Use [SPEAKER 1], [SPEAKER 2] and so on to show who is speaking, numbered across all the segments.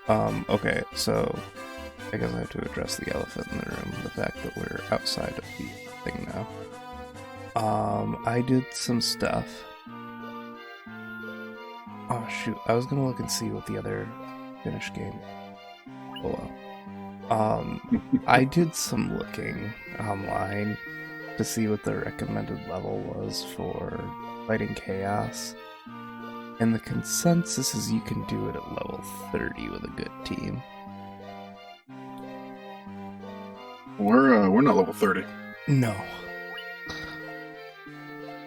[SPEAKER 1] Okay, so I guess I have to address the elephant in the room, the fact that we're outside of the thing now. I did some stuff. Oh shoot, I was gonna look and see what the other finished game. Oh well. I did some looking online to see what the recommended level was for fighting chaos. And the consensus is you can do it at level 30 with a good team.
[SPEAKER 2] We're not level 30.
[SPEAKER 1] No.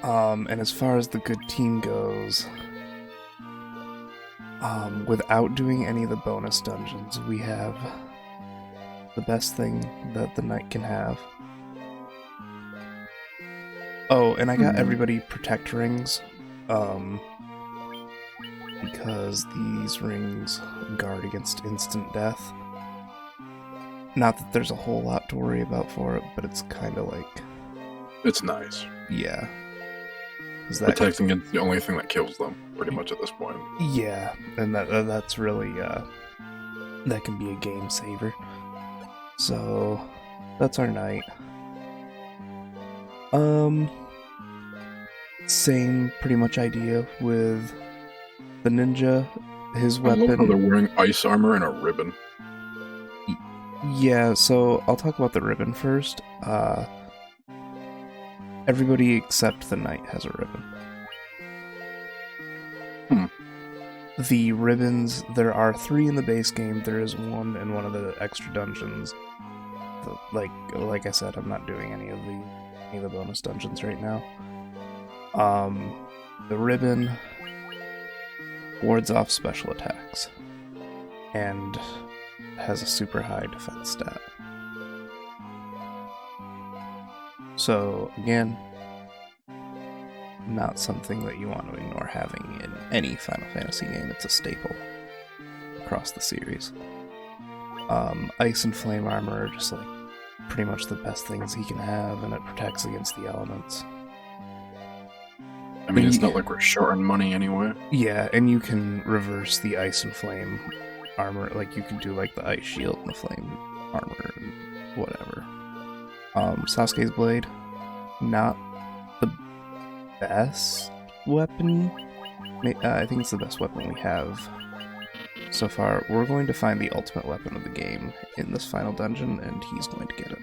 [SPEAKER 1] And as far as the good team goes, without doing any of the bonus dungeons, we have the best thing that the knight can have. Oh, and I got everybody protect rings, because these rings guard against instant death. Not that there's a whole lot to worry about for it, but it's kind of like...
[SPEAKER 2] It's nice.
[SPEAKER 1] Yeah.
[SPEAKER 2] Protecting against the only thing that kills them, pretty much at this point.
[SPEAKER 1] Yeah, and that's really, that can be a game saver. So, that's our knight. Same pretty much idea with the ninja. His weapon...
[SPEAKER 2] I love how they're wearing ice armor and a ribbon.
[SPEAKER 1] Yeah, so I'll talk about the ribbon first. Everybody except the knight has a ribbon. The ribbons, there are 3 in the base game. There is 1 in one of the extra dungeons. Like I said, I'm not doing any of the bonus dungeons right now. The ribbon wards off special attacks and has a super high defense stat. So again, not something that you want to ignore having in any Final Fantasy game. It's a staple across the series. Ice and flame armor are just like pretty much the best things he can have, and it protects against the elements.
[SPEAKER 2] I mean, it's not like we're short on money anyway.
[SPEAKER 1] Yeah, and you can reverse the ice and flame armor. Like, you can do like the ice shield and the flame armor and whatever. Sasuke's blade, not the best weapon. I think it's the best weapon we have so far. We're going to find the ultimate weapon of the game in this final dungeon, and he's going to get it.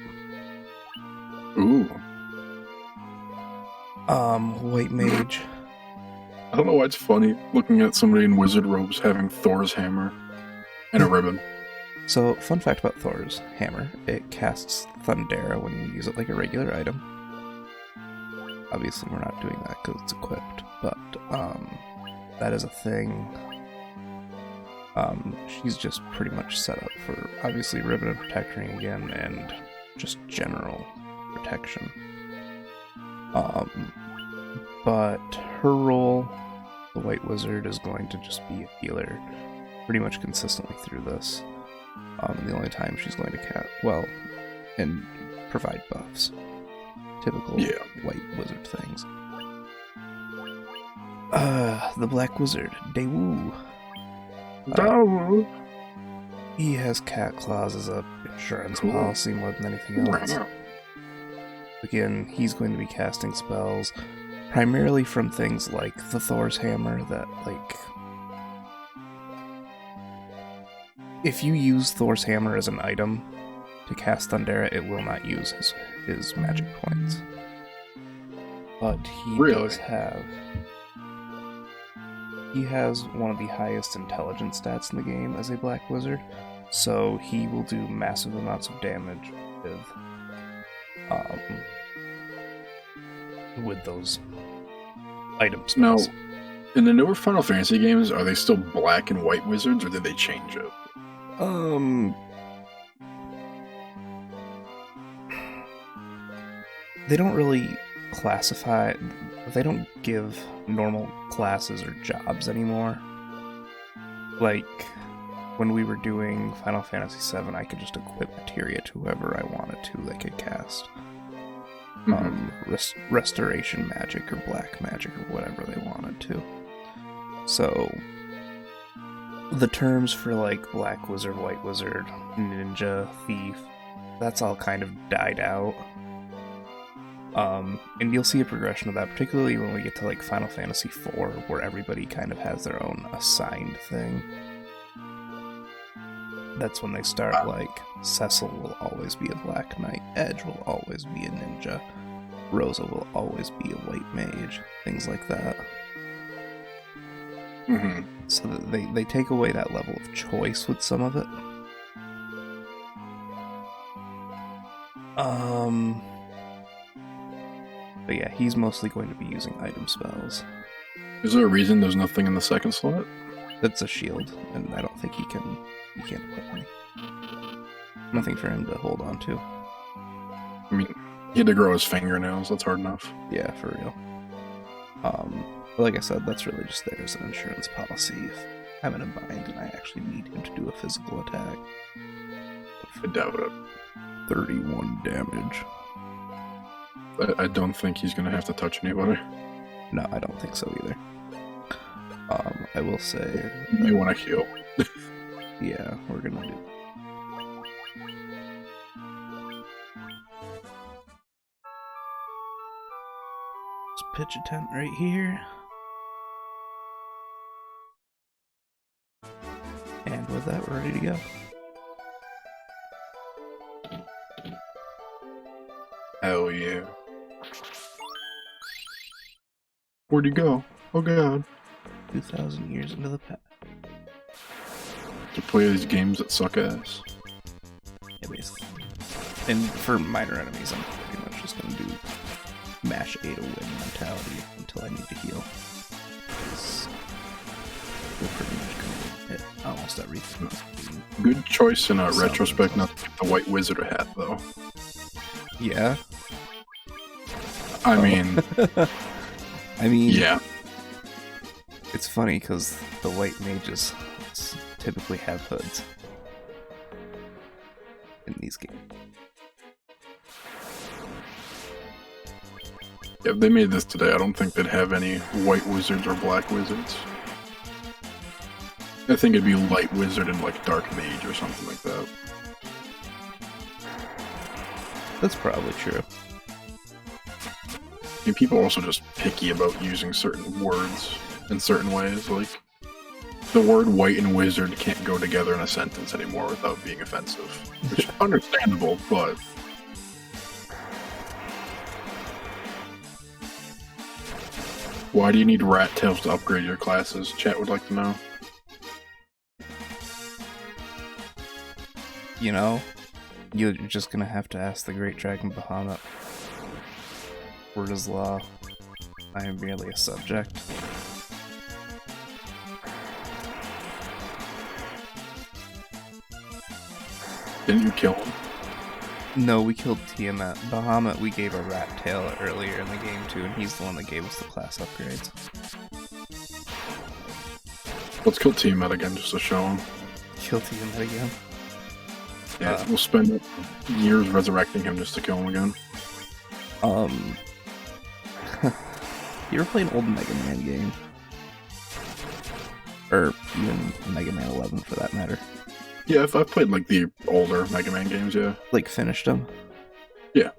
[SPEAKER 2] Ooh.
[SPEAKER 1] White mage.
[SPEAKER 2] I don't know why it's funny looking at somebody in wizard robes having Thor's hammer and a ribbon.
[SPEAKER 1] So, fun fact about Thor's hammer, it casts Thundera when you use it like a regular item. Obviously, we're not doing that because it's equipped, but that is a thing. She's just pretty much set up for, obviously, ribbon and protect ring again, and just general protection. But her role, the White Wizard, is going to just be a healer pretty much consistently through this. The only time she's going to and provide buffs. Typical White Wizard things. The Black Wizard, Daewoo. He has cat claws as a insurance policy more than anything else. Again, he's going to be casting spells primarily from things like the Thor's hammer that, like... If you use Thor's hammer as an item to cast Thundera, it will not use his magic points. But he does have... He has one of the highest intelligence stats in the game as a Black Wizard, so he will do massive amounts of damage with those item spells.
[SPEAKER 2] Now, in the newer Final Fantasy games, are they still black and white wizards, or did they change it?
[SPEAKER 1] They don't really classify... They don't give normal classes or jobs anymore. Like, when we were doing Final Fantasy VII, I could just equip materia to whoever I wanted to. They could cast restoration magic or black magic or whatever they wanted to. So, the terms for like black wizard, white wizard, ninja, thief, that's all kind of died out. And you'll see a progression of that, particularly when we get to like Final Fantasy IV, where everybody kind of has their own assigned thing. That's when they start like Cecil will always be a black knight, Edge will always be a ninja, Rosa will always be a white mage, things like that.
[SPEAKER 2] Mm-hmm.
[SPEAKER 1] So that they take away that level of choice with some of it. But yeah, he's mostly going to be using item spells.
[SPEAKER 2] Is there a reason there's nothing in the second slot?
[SPEAKER 1] That's a shield, and I don't think he can't equip any. Nothing for him to hold on to.
[SPEAKER 2] I mean, he had to grow his fingernails, that's hard enough.
[SPEAKER 1] Yeah, for real. But like I said, that's really just there as an insurance policy if I'm in a bind and I actually need him to do a physical attack.
[SPEAKER 2] I doubt it.
[SPEAKER 1] 31 damage.
[SPEAKER 2] I don't think he's gonna have to touch anybody.
[SPEAKER 1] No, I don't think so either. I will say...
[SPEAKER 2] You want to heal.
[SPEAKER 1] Yeah, we're gonna do... Let's pitch a tent right here. And with that, we're ready to go.
[SPEAKER 2] Hell yeah. Where'd he go? Oh god.
[SPEAKER 1] 2,000 years into the past.
[SPEAKER 2] To play these games that suck ass.
[SPEAKER 1] Yeah, basically. And for minor enemies, I'm pretty much just gonna do mash A to win mentality until I need to heal. Because we'll pretty much gonna hit almost everything.
[SPEAKER 2] Good choice in a retrospect not to get the white wizard hat, though.
[SPEAKER 1] Yeah?
[SPEAKER 2] I mean... yeah.
[SPEAKER 1] It's funny because the white mages typically have hoods in these games.
[SPEAKER 2] Yeah, if they made this today, I don't think they'd have any white wizards or black wizards. I think it'd be light wizard and like dark mage or something like that.
[SPEAKER 1] That's probably true.
[SPEAKER 2] I mean, people are also just picky about using certain words in certain ways. Like, the word white and wizard can't go together in a sentence anymore without being offensive. Which is understandable, but... Why do you need rat tails to upgrade your classes? Chat would like to know.
[SPEAKER 1] You know, you're just gonna have to ask the Great Dragon Bahamut. Word is law. I am merely a subject.
[SPEAKER 2] Didn't you kill him?
[SPEAKER 1] No, we killed Tiamat. Bahamut we gave a rat tail earlier in the game too, and he's the one that gave us the class upgrades.
[SPEAKER 2] Let's kill Tiamat again just to show him.
[SPEAKER 1] Kill Tiamat again?
[SPEAKER 2] Yeah, we'll spend years resurrecting him just to kill him again.
[SPEAKER 1] You ever play an old Mega Man game? Or even Mega Man 11 for that matter.
[SPEAKER 2] Yeah, I've played like the older Mega Man games, yeah.
[SPEAKER 1] Like finished them?
[SPEAKER 2] Yeah.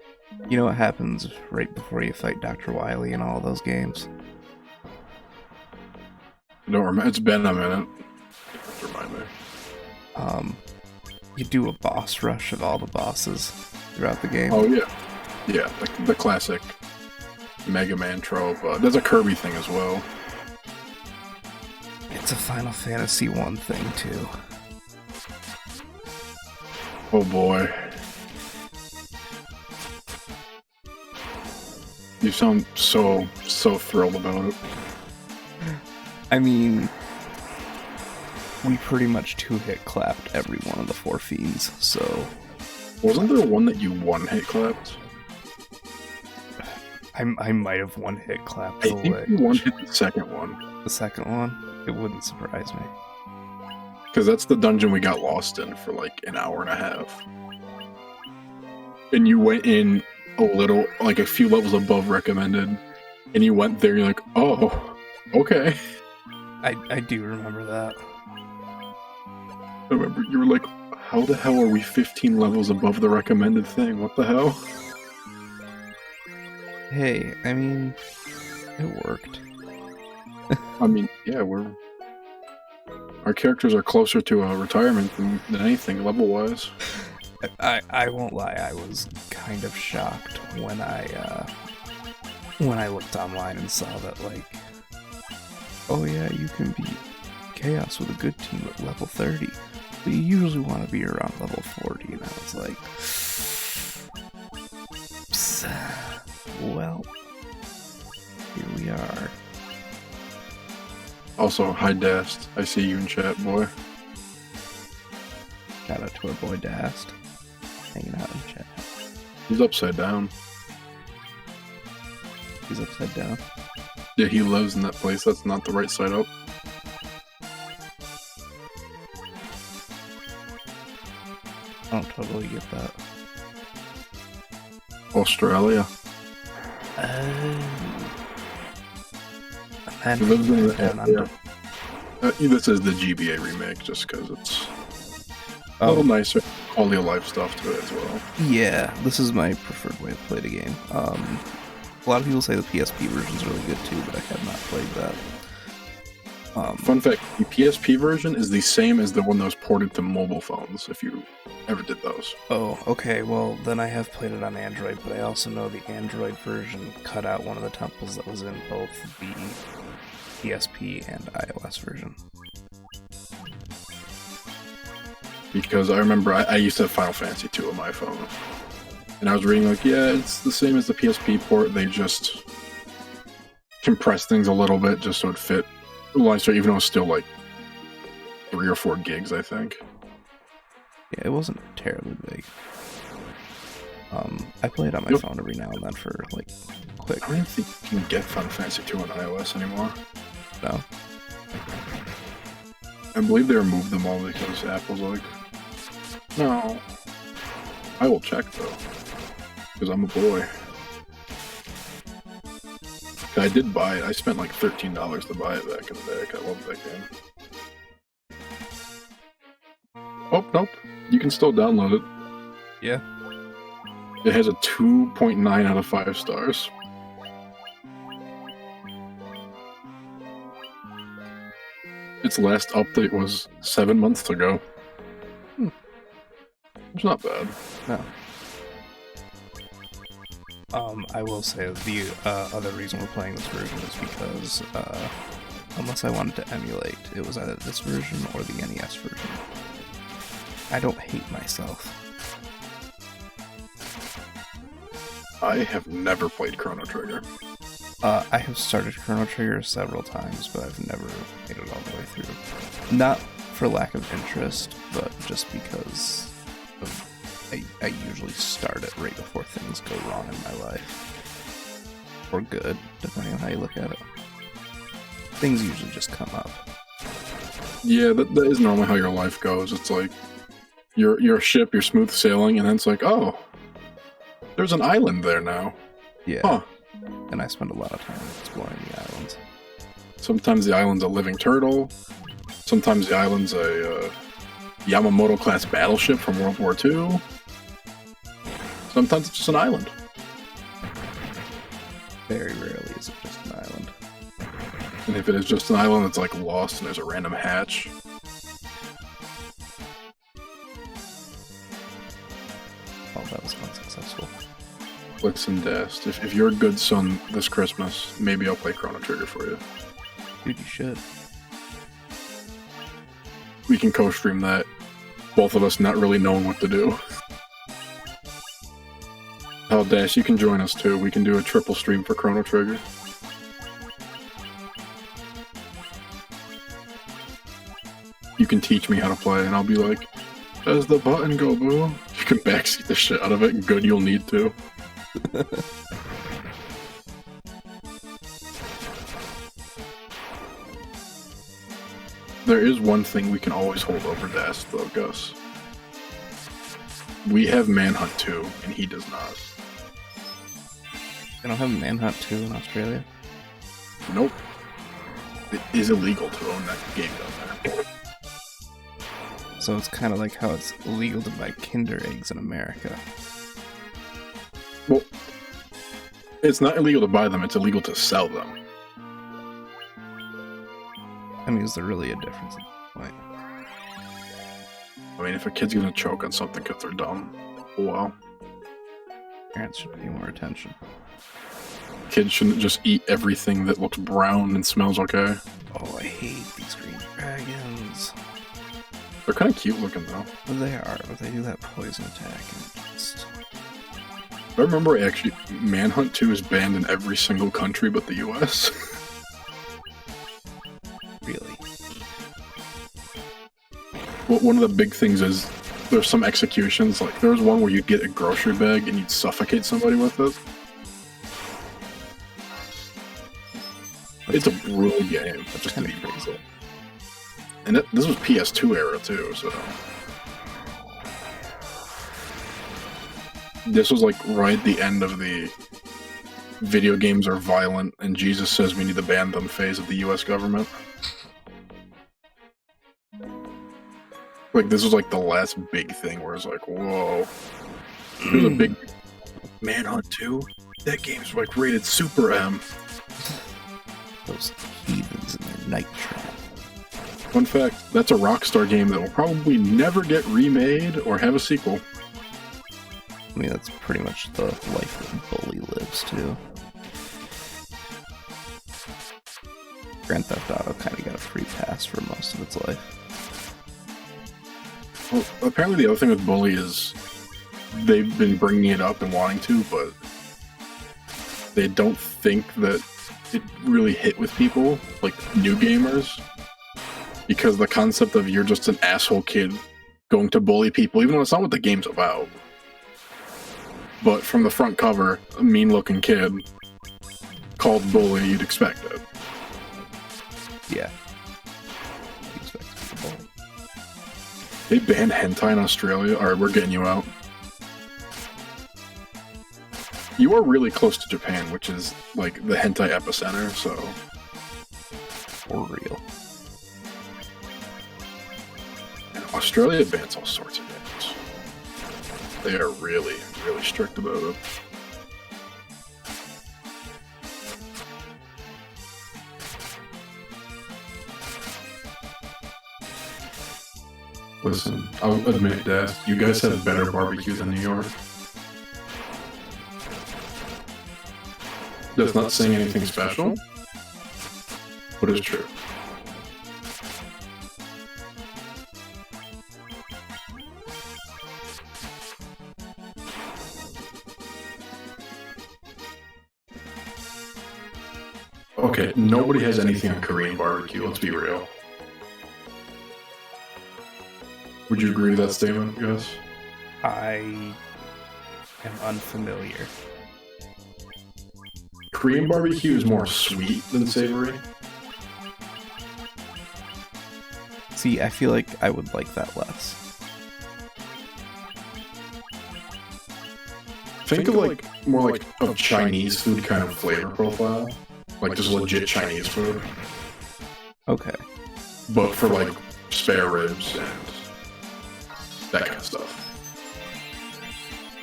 [SPEAKER 1] You know what happens right before you fight Dr. Wily in all those games?
[SPEAKER 2] I don't remember. It's been a minute. Just remind me.
[SPEAKER 1] You do a boss rush of all the bosses throughout the game.
[SPEAKER 2] Oh yeah. Yeah, the classic Mega Man trope. There's a Kirby thing as well.
[SPEAKER 1] It's a Final Fantasy 1 thing too.
[SPEAKER 2] Oh boy. You sound so thrilled about it.
[SPEAKER 1] I mean, we pretty much two-hit clapped every one of the 4 fiends, so...
[SPEAKER 2] Wasn't there one that you one-hit clapped?
[SPEAKER 1] I might have one-hit clapped
[SPEAKER 2] I think you one-hit the second one.
[SPEAKER 1] The second one? It wouldn't surprise me.
[SPEAKER 2] Because that's the dungeon we got lost in for like an hour and a half. And you went in a little, like a few levels above recommended, and you went there and you're like, oh, okay.
[SPEAKER 1] I do remember that.
[SPEAKER 2] I remember you were like, how the hell are we 15 levels above the recommended thing? What the hell?
[SPEAKER 1] Hey, I mean, it worked.
[SPEAKER 2] I mean, yeah, our characters are closer to a retirement than anything, level-wise.
[SPEAKER 1] I won't lie, I was kind of shocked when I looked online and saw that, like, oh yeah, you can beat Chaos with a good team at level 30, but you usually want to be around level 40, and I was like, well, here we are.
[SPEAKER 2] Also, hi Dast. I see you in chat, boy.
[SPEAKER 1] Shout out to our boy Dast, hanging out in chat.
[SPEAKER 2] He's upside down.
[SPEAKER 1] He's upside down.
[SPEAKER 2] Yeah, he lives in that place. That's not the right side up.
[SPEAKER 1] I don't totally get that.
[SPEAKER 2] Australia.
[SPEAKER 1] And
[SPEAKER 2] He lives in
[SPEAKER 1] down under.
[SPEAKER 2] This is the GBA remake, just because it's a little nicer. Quality of life stuff to it as well.
[SPEAKER 1] Yeah, this is my preferred way to play the game. A lot of people say the PSP version is really good too, but I have not played that.
[SPEAKER 2] Fun fact, the PSP version is the same as the one that was ported to mobile phones, if you ever did those.
[SPEAKER 1] Oh, okay, well, then I have played it on Android, but I also know the Android version cut out one of the temples that was in both the PSP and iOS version.
[SPEAKER 2] Because I remember I used to have Final Fantasy 2 on my phone. And I was reading like, yeah, it's the same as the PSP port, they just compressed things a little bit just so it fit. Nicer, even though it's still like 3 or 4 gigs, I think.
[SPEAKER 1] Yeah, it wasn't terribly big. I play it on my phone every now and then for, like, quick.
[SPEAKER 2] I don't even think you can get Final Fantasy 2 on iOS anymore.
[SPEAKER 1] No.
[SPEAKER 2] I believe they removed them all because Apple's like, no. I will check though, because I'm a boy. I did buy it. I spent like $13 to buy it back in the day. I love that game. Oh, nope. You can still download it.
[SPEAKER 1] Yeah.
[SPEAKER 2] It has a 2.9 out of 5 stars. Its last update was 7 months ago. It's not bad.
[SPEAKER 1] No. I will say that the other reason we're playing this version is because, unless I wanted to emulate, it was either this version or the NES version. I don't hate myself.
[SPEAKER 2] I have never played Chrono Trigger.
[SPEAKER 1] I have started Chrono Trigger several times, but I've never made it all the way through. Not for lack of interest, but just because I usually start it right before things go wrong in my life. Or good, depending on how you look at it. Things usually just come up.
[SPEAKER 2] Yeah, that is normally how your life goes. It's like, you're a ship, you're smooth sailing, and then it's like, oh, there's an island there now.
[SPEAKER 1] Yeah.
[SPEAKER 2] Huh.
[SPEAKER 1] And I spend a lot of time exploring the islands.
[SPEAKER 2] Sometimes the island's a living turtle. Sometimes the island's a Yamamoto-class battleship from World War II. Sometimes it's just an island.
[SPEAKER 1] Very rarely is it just an island.
[SPEAKER 2] And if it is just an island, it's like lost and there's a random hatch.
[SPEAKER 1] Oh, that was unsuccessful.
[SPEAKER 2] Listen, Dast, if you're a good son this Christmas, maybe I'll play Chrono Trigger for you.
[SPEAKER 1] Dude, you should.
[SPEAKER 2] We can co-stream that. Both of us not really knowing what to do. Hell, Dash, you can join us too. We can do a triple stream for Chrono Trigger. You can teach me how to play, and I'll be like, "Does the button go, boo?" You can backseat the shit out of it, and good, you'll need to. There is one thing we can always hold over Dash, though, Gus. We have Manhunt 2, and he does not.
[SPEAKER 1] They don't have Manhunt 2 in Australia?
[SPEAKER 2] Nope. It is illegal to own that game down there.
[SPEAKER 1] So it's kind of like how it's illegal to buy Kinder eggs in America.
[SPEAKER 2] Well, it's not illegal to buy them, it's illegal to sell them.
[SPEAKER 1] I mean, is there really a difference in point?
[SPEAKER 2] I mean, if a kid's gonna choke on something because they're dumb, oh well.
[SPEAKER 1] Parents should pay more attention.
[SPEAKER 2] Kids shouldn't just eat everything that looks brown and smells okay.
[SPEAKER 1] Oh, I hate these green dragons.
[SPEAKER 2] They're kind of cute looking though.
[SPEAKER 1] They are, but they do that poison attack and just...
[SPEAKER 2] I remember actually, Manhunt 2 is banned in every single country but the US.
[SPEAKER 1] Really?
[SPEAKER 2] Well, one of the big things is there's some executions, like there was one where you'd get a grocery bag and you'd suffocate somebody with it. It's a brutal game, just to be brutal. And this was PS2 era too, so... This was like right at the end of the video games are violent and Jesus says we need to ban them phase of the US government. Like, this was like the last big thing where it's like, whoa. It was a big... Manhunt 2? That game's like rated Super M.
[SPEAKER 1] Those heathens in their night trap.
[SPEAKER 2] Fun fact, that's a Rockstar game that will probably never get remade or have a sequel.
[SPEAKER 1] I mean, that's pretty much the life that Bully lives, too. Grand Theft Auto kind of got a free pass for most of its life.
[SPEAKER 2] Well, apparently the other thing with Bully is they've been bringing it up and wanting to, but they don't think that it really hit with people, like new gamers, because the concept of you're just an asshole kid going to bully people, even though it's not what the game's about. But from the front cover, a mean-looking kid called Bully, you'd expect it.
[SPEAKER 1] Yeah. You expect it to be Bully.
[SPEAKER 2] They banned hentai in Australia. Alright, we're getting you out. You are really close to Japan, which is like the hentai epicenter, so...
[SPEAKER 1] For real.
[SPEAKER 2] And Australia bans all sorts of games. They are really, really strict about it. Listen, I'll admit that you guys have better barbecue than New York. That's not saying anything special, but it's true. Okay, nobody has anything on Korean barbecue, let's be real. Would you agree with that statement, Gus?
[SPEAKER 1] I am unfamiliar.
[SPEAKER 2] Korean barbecue is more sweet than savory.
[SPEAKER 1] See, I feel like I would like that less.
[SPEAKER 2] Think of like more like of Chinese food kind of flavor profile. Like just legit Chinese food.
[SPEAKER 1] Okay.
[SPEAKER 2] But for like spare ribs and that kind of stuff.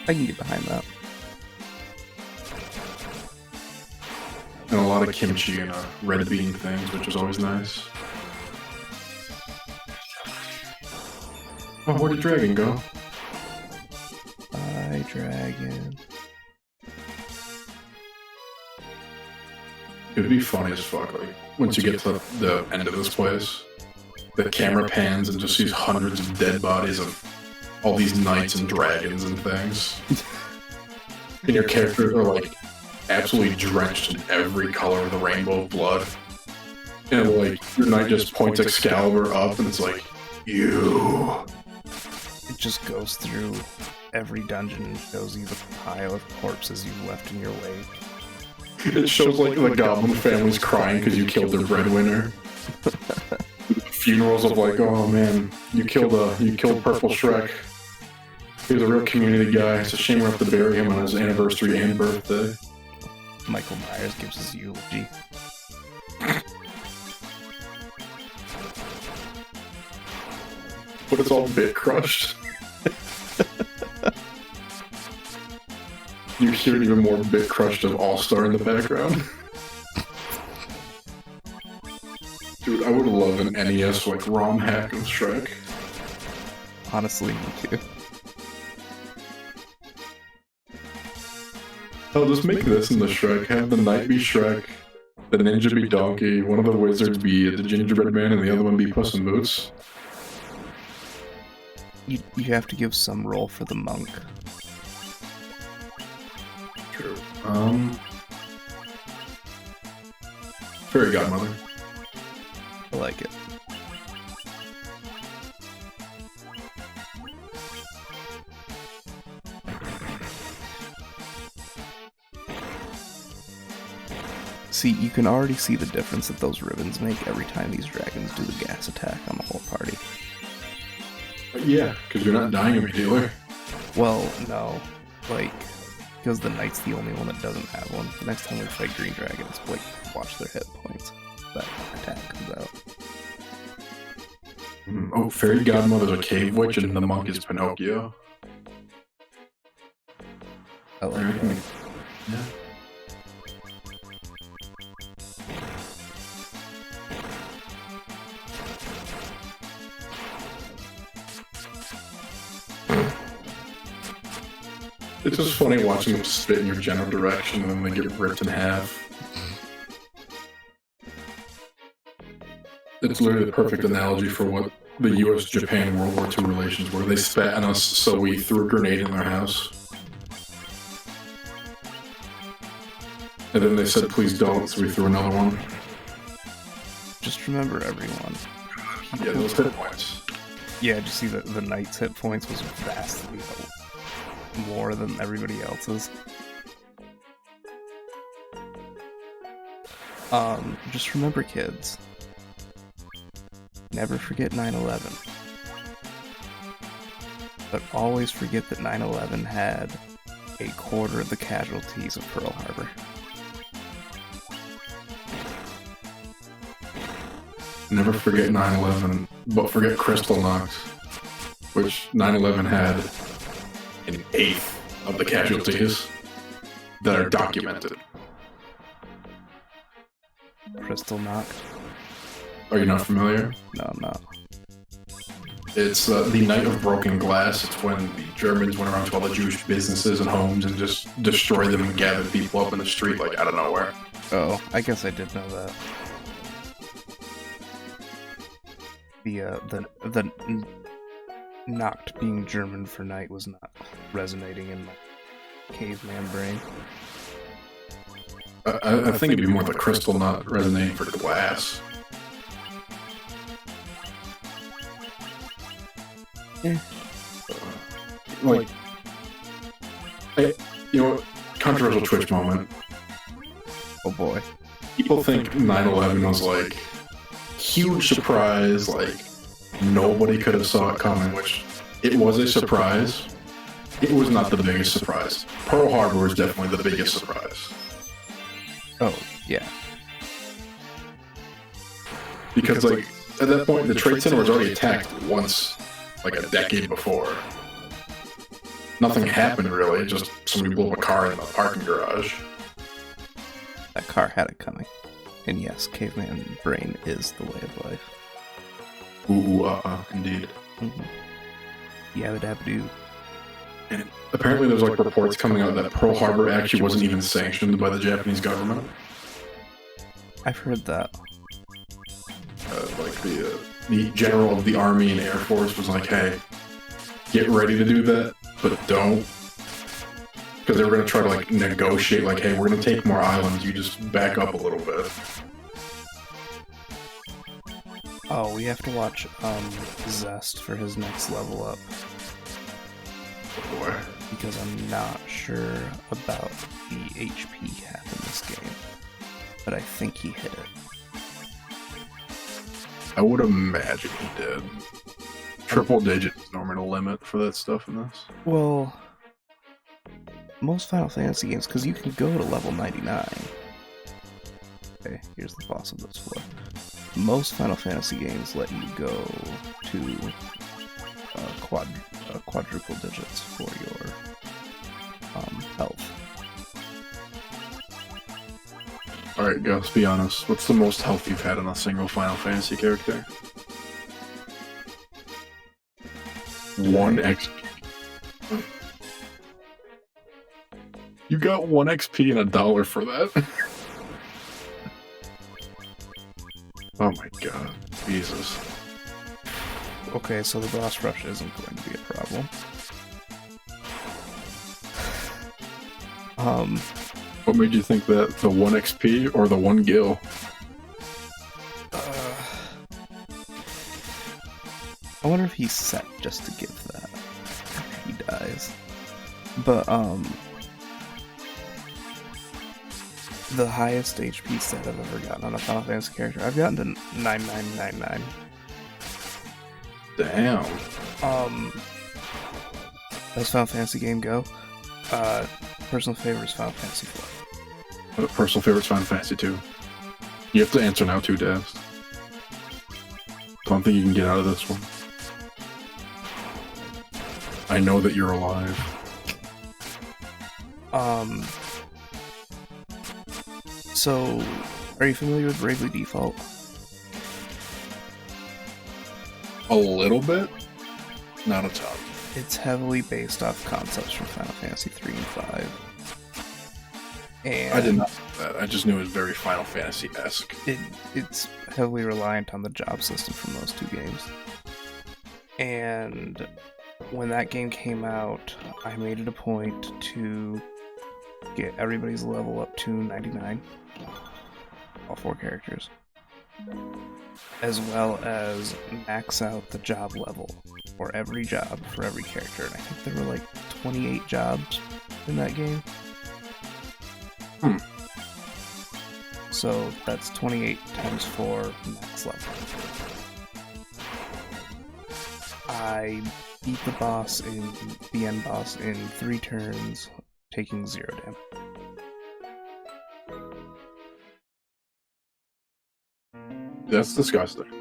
[SPEAKER 1] I can get behind that.
[SPEAKER 2] And a lot of kimchi and red bean things, which is always nice. Oh, where'd the dragon go?
[SPEAKER 1] Bye, dragon.
[SPEAKER 2] It would be funny as fuck, like, once you get to the end of this place, the camera pans and just sees hundreds of dead bodies of all these knights and dragons and things. And your characters are, like, absolutely drenched in every color of the rainbow of blood. And, like, your knight just points Excalibur up and it's like, you.
[SPEAKER 1] It just goes through every dungeon and shows you the pile of corpses you left in your wake.
[SPEAKER 2] It shows like the goblin family's crying because you killed their breadwinner. Funerals of like, oh man, you killed Purple Shrek. He was a real community guy. It's a shame we have to bury him on his anniversary and birthday.
[SPEAKER 1] Michael Myers gives his eulogy.
[SPEAKER 2] but it's all bit crushed. You hear even more bit crushed of All-Star in the background. Dude, I would love an NES like ROM hack of Shrek.
[SPEAKER 1] Honestly, me too.
[SPEAKER 2] I'll just make this in the Shrek. Have the knight be Shrek, the ninja be Donkey, one of the wizards be the gingerbread man, and the other one be Puss in Boots.
[SPEAKER 1] You have to give some role for the monk.
[SPEAKER 2] True. Fairy Godmother.
[SPEAKER 1] I like it. See, you can already see the difference that those ribbons make every time these dragons do the gas attack on the whole party.
[SPEAKER 2] Yeah, because you're not dying immediately.
[SPEAKER 1] Well, no. Like, because the knight's the only one that doesn't have one. The next time we fight green dragons, like, watch their hit points. That attack comes out.
[SPEAKER 2] Oh, Fairy Godmother's a cave witch and the monk is Pinocchio.
[SPEAKER 1] I like that.
[SPEAKER 2] Yeah. It's just funny watching them spit in your general direction and then they get ripped in half. It's literally the perfect analogy for what the US-Japan World War II relations were. They spat on us, so we threw a grenade in their house. And then they said, please don't, so we threw another one.
[SPEAKER 1] Just remember, everyone.
[SPEAKER 2] Yeah, those hit points.
[SPEAKER 1] Yeah, just see that the knight's hit points was vastly more than everybody else's. Just remember, kids. Never forget 9/11. But always forget that 9/11 had a quarter of the casualties of Pearl Harbor.
[SPEAKER 2] Never forget 9/11, but forget Crystal Knox, which 9/11 had an eighth of the casualties that are documented.
[SPEAKER 1] Crystal knocked?
[SPEAKER 2] Are you not familiar?
[SPEAKER 1] No, I'm not.
[SPEAKER 2] It's the Night of Broken Glass. It's when the Germans went around to all the Jewish businesses and homes and just destroyed them and gathered people up in the street like out of nowhere.
[SPEAKER 1] Oh, I guess I did know that. The knocked being German for night was not resonating in my caveman brain.
[SPEAKER 2] I think it'd be more the crystal not resonating for glass.
[SPEAKER 1] Eh.
[SPEAKER 2] Like, you know, controversial Twitch moment.
[SPEAKER 1] Oh boy.
[SPEAKER 2] People think 9/11 was like huge surprise, like nobody could have saw it coming, which it was a surprise. It was not the biggest surprise. Pearl Harbor was definitely the biggest surprise.
[SPEAKER 1] Oh, yeah.
[SPEAKER 2] Because, like, at that point, the Trade Center was already attacked once, like a decade before. Nothing happened, really. Just somebody blew up a car in the parking garage.
[SPEAKER 1] That car had it coming. And yes, caveman brain is the way of life.
[SPEAKER 2] Indeed.
[SPEAKER 1] Mm-hmm. Yabba-dabba-doo.
[SPEAKER 2] And apparently there's, like, reports coming out that Pearl Harbor actually wasn't even sanctioned by the Japanese government.
[SPEAKER 1] I've heard that.
[SPEAKER 2] Like, the general of the Army and Air Force was like, hey, get ready to do that, but don't. Because they were going to try to, like, negotiate, like, hey, we're going to take more islands, you just back up a little bit.
[SPEAKER 1] Oh, we have to watch Zest for his next level up.
[SPEAKER 2] Oh boy.
[SPEAKER 1] Because I'm not sure about the HP cap in this game. But I think he hit it.
[SPEAKER 2] I would imagine he did. Triple digit is normally the limit for that stuff in this.
[SPEAKER 1] Well, most Final Fantasy games, because you can go to level 99. Okay, here's the boss of this floor. Most Final Fantasy games let you go to quadruple digits for your health.
[SPEAKER 2] Alright, Gus, be honest. What's the most health you've had on a single Final Fantasy character? 1 XP. You got 1 XP and $1 for that? Oh my god. Jesus.
[SPEAKER 1] Okay, so the boss rush isn't going to be a problem.
[SPEAKER 2] What made you think that? The 1 XP or the 1 gil?
[SPEAKER 1] I wonder if he's set just to give that after he dies. But, the highest HP set I've ever gotten on a Final Fantasy character, I've gotten to 9999.
[SPEAKER 2] Damn.
[SPEAKER 1] Does Final Fantasy game go? Personal favorite is Final Fantasy 4.
[SPEAKER 2] Personal favorite's Final Fantasy 2. You have to answer now too, Daz. Don't think you can get out of this one. I know that you're alive.
[SPEAKER 1] So, are you familiar with Bravely Default?
[SPEAKER 2] A little bit? Not a ton.
[SPEAKER 1] It's heavily based off concepts from Final Fantasy 3 and 5. And
[SPEAKER 2] I did not know that. I just knew it was very Final Fantasy-esque.
[SPEAKER 1] It's heavily reliant on the job system from those two games. And when that game came out, I made it a point to get everybody's level up to 99. All 4 characters. As well as max out the job level for every job for every character. And I think there were like 28 jobs in that game. So that's 28 times 4 max level. I beat the end boss in 3 turns, taking 0 damage.
[SPEAKER 2] That's disgusting.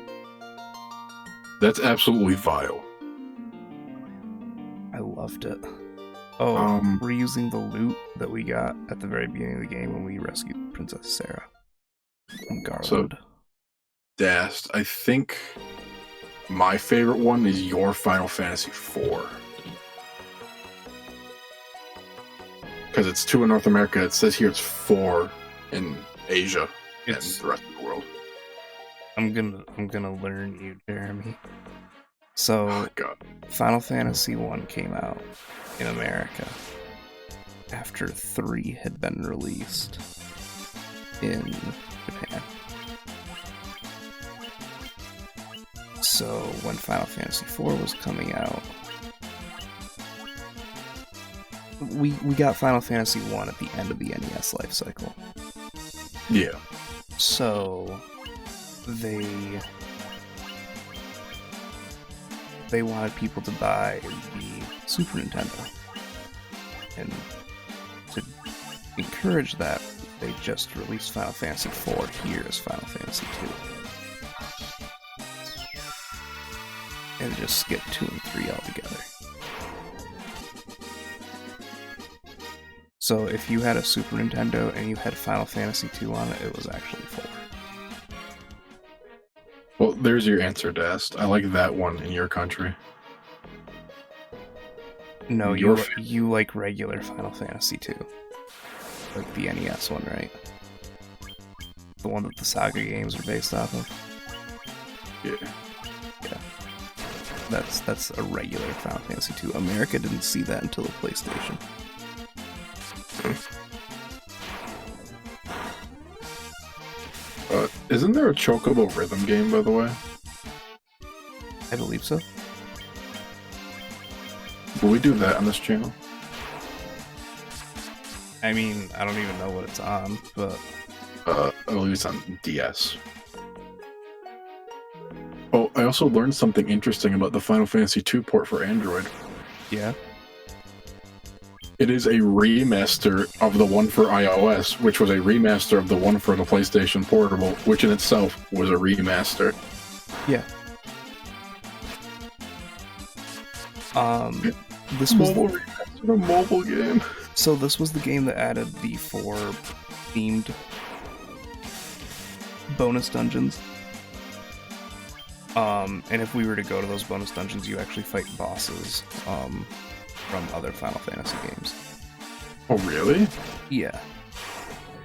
[SPEAKER 2] That's absolutely vile.
[SPEAKER 1] I loved it. Oh, we're using the loot that we got at the very beginning of the game when we rescued Princess Sarah from Garland.
[SPEAKER 2] So, Dast, I think my favorite one is your Final Fantasy IV. Because it's 2 in North America. It says here it's 4 in Asia and the rest of the world.
[SPEAKER 1] I'm gonna learn you, Jeremy. So,
[SPEAKER 2] Oh, God.
[SPEAKER 1] Final Fantasy 1 came out in America after 3 had been released in Japan. So when Final Fantasy 4 was coming out, we got Final Fantasy 1 at the end of the NES life cycle.
[SPEAKER 2] Yeah.
[SPEAKER 1] So they wanted people to buy the Super Nintendo. And to encourage that, they just released Final Fantasy IV here as Final Fantasy II. And just skip 2 and 3 altogether. So if you had a Super Nintendo and you had Final Fantasy II on it, it was actually 4.
[SPEAKER 2] Well, there's your answer, Dast. I like that one in your country.
[SPEAKER 1] No, you like regular Final Fantasy II. Like the NES one, right? The one that the Saga games are based off of?
[SPEAKER 2] Yeah.
[SPEAKER 1] Yeah. That's a regular Final Fantasy II. America didn't see that until the PlayStation.
[SPEAKER 2] Isn't there a Chocobo rhythm game, by the way?
[SPEAKER 1] I believe so.
[SPEAKER 2] Will we do that on this channel?
[SPEAKER 1] I mean, I don't even know what it's on, but...
[SPEAKER 2] I believe it's on DS. Oh, I also learned something interesting about the Final Fantasy II port for Android.
[SPEAKER 1] Yeah?
[SPEAKER 2] It is a remaster of the one for iOS, which was a remaster of the one for the PlayStation Portable, which in itself was a remaster.
[SPEAKER 1] Yeah. This was
[SPEAKER 2] Mobile remaster, a mobile game.
[SPEAKER 1] so this was the game that added the 4 themed bonus dungeons. And if we were to go to those bonus dungeons, you actually fight bosses from other Final Fantasy games.
[SPEAKER 2] Oh, really?
[SPEAKER 1] Yeah.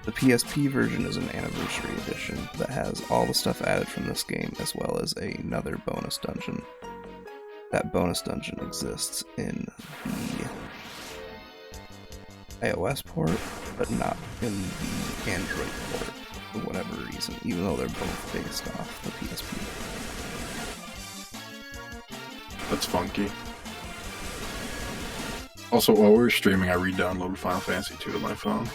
[SPEAKER 1] The PSP version is an anniversary edition that has all the stuff added from this game, as well as another bonus dungeon. That bonus dungeon exists in the iOS port, but not in the Android port, for whatever reason, even though they're both based off the PSP.
[SPEAKER 2] That's funky. Also, while we were streaming, I re-downloaded Final Fantasy 2 to my phone.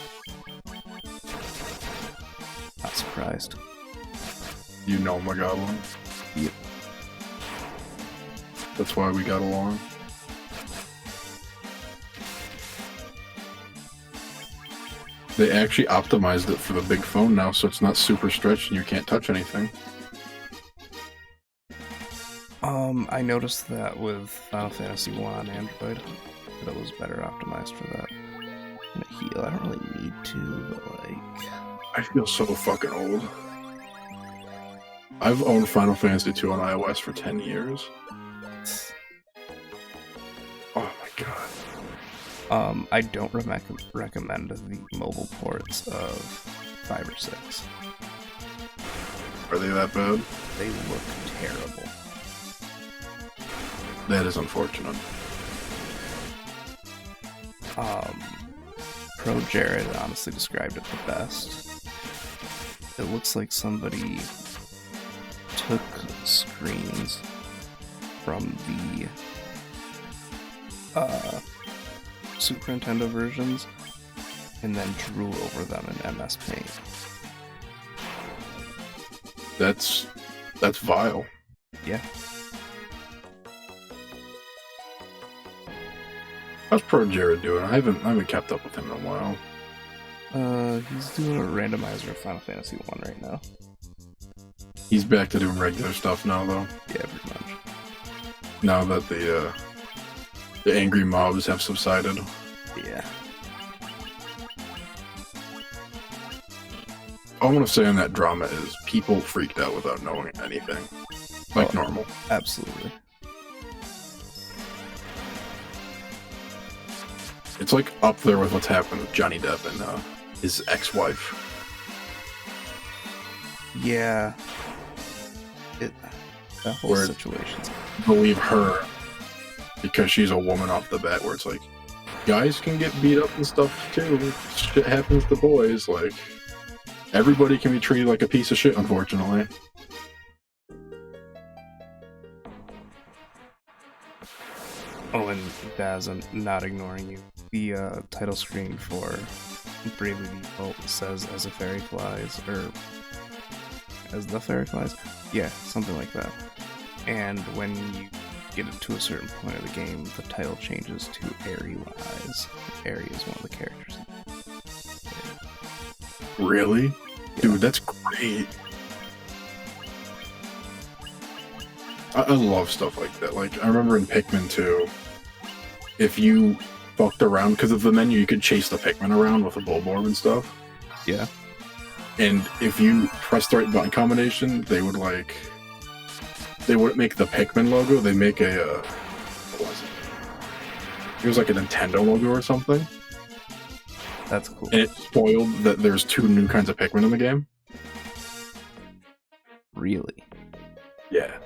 [SPEAKER 1] Not surprised.
[SPEAKER 2] You know my goblin.
[SPEAKER 1] Yep.
[SPEAKER 2] That's why we got along. They actually optimized it for the big phone now, so it's not super stretched and you can't touch anything.
[SPEAKER 1] I noticed that with Final Fantasy 1 on Android, that it was better optimized for that. I'm gonna heal. I don't really need to, but like...
[SPEAKER 2] I feel so fucking old. I've owned Final Fantasy 2 on iOS for 10 years. Oh my god.
[SPEAKER 1] I don't recommend the mobile ports of 5 or 6.
[SPEAKER 2] Are they that bad?
[SPEAKER 1] They look terrible.
[SPEAKER 2] That is unfortunate.
[SPEAKER 1] Pro Jared honestly described it the best. It looks like somebody took screens from the Super Nintendo versions and then drew over them in MS Paint.
[SPEAKER 2] That's vile.
[SPEAKER 1] Yeah.
[SPEAKER 2] How's Pro Jared doing? I haven't kept up with him in a while.
[SPEAKER 1] He's doing a randomizer of Final Fantasy 1 right now.
[SPEAKER 2] He's back to doing regular stuff now, though.
[SPEAKER 1] Yeah, pretty much.
[SPEAKER 2] Now that the angry mobs have subsided.
[SPEAKER 1] Yeah.
[SPEAKER 2] All I want to say on that drama is people freaked out without knowing anything. Like normal.
[SPEAKER 1] Absolutely.
[SPEAKER 2] It's like up there with what's happened with Johnny Depp and his ex-wife.
[SPEAKER 1] Yeah. That whole
[SPEAKER 2] Where
[SPEAKER 1] situation's...
[SPEAKER 2] Believe her because she's a woman off the bat, where it's like, guys can get beat up and stuff too. Shit happens to boys. Like, everybody can be treated like a piece of shit, unfortunately.
[SPEAKER 1] Oh, and Daz, I'm not ignoring you. The title screen for Bravely Default says "as a fairy flies" or "as the fairy flies." Yeah, something like that. And when you get it to a certain point of the game, the title changes to "Airy Lies." Airy is one of the characters.
[SPEAKER 2] Really?
[SPEAKER 1] Yeah.
[SPEAKER 2] Dude, that's great. I love stuff like that. Like, I remember in Pikmin 2, if you fucked around, because of the menu, you could chase the Pikmin around with a bulborb and stuff.
[SPEAKER 1] Yeah.
[SPEAKER 2] And if you pressed the right button combination, they wouldn't make the Pikmin logo, they make a, what was it? It was like a Nintendo logo or something.
[SPEAKER 1] That's cool.
[SPEAKER 2] And it spoiled that there's 2 new kinds of Pikmin in the game.
[SPEAKER 1] Really?
[SPEAKER 2] Yeah.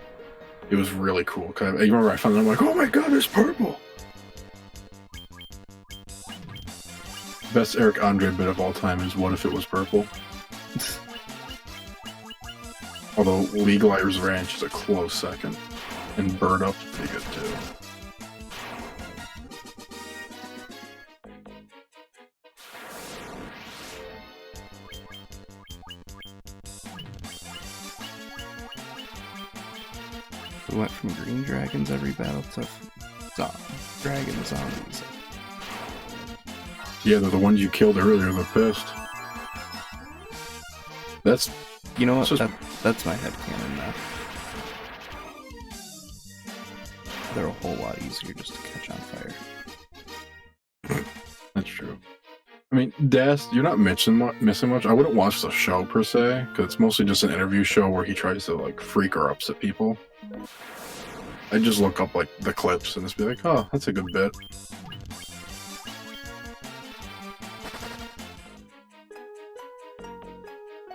[SPEAKER 2] It was really cool. I remember I found it, I'm like, oh my god, it's purple! Best Eric Andre bit of all time is What If It Was Purple? Although Legalizer's Ranch is a close second. And Bird Up's pretty good too.
[SPEAKER 1] We went from green dragons every battle to dragon zombies.
[SPEAKER 2] Yeah, they're the ones you killed earlier, they're pissed. That's...
[SPEAKER 1] You know what?
[SPEAKER 2] Just...
[SPEAKER 1] That's my headcanon now. they're a whole lot easier just to catch on fire.
[SPEAKER 2] That's true. I mean, Dast, you're not missing much. I wouldn't watch the show per se, because it's mostly just an interview show where he tries to like freak or upset people. I just look up like the clips and just be like, oh, that's a good bit.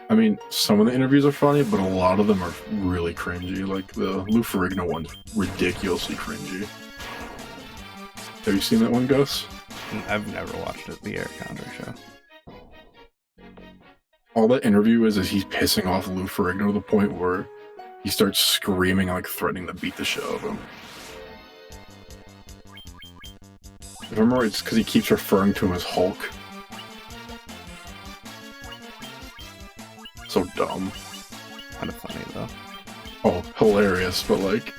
[SPEAKER 2] I mean, some of the interviews are funny, but a lot of them are really cringy. Like the Lou Ferrigno one's ridiculously cringy. Have you seen that one, Gus?
[SPEAKER 1] I've never watched it, the Eric Andre show.
[SPEAKER 2] All that interview is he's pissing off Lou Ferrigno to the point where he starts screaming, like threatening to beat the shit out of him. If I remember, it's because he keeps referring to him as Hulk. So dumb.
[SPEAKER 1] Kind of funny though.
[SPEAKER 2] Oh, hilarious, but like,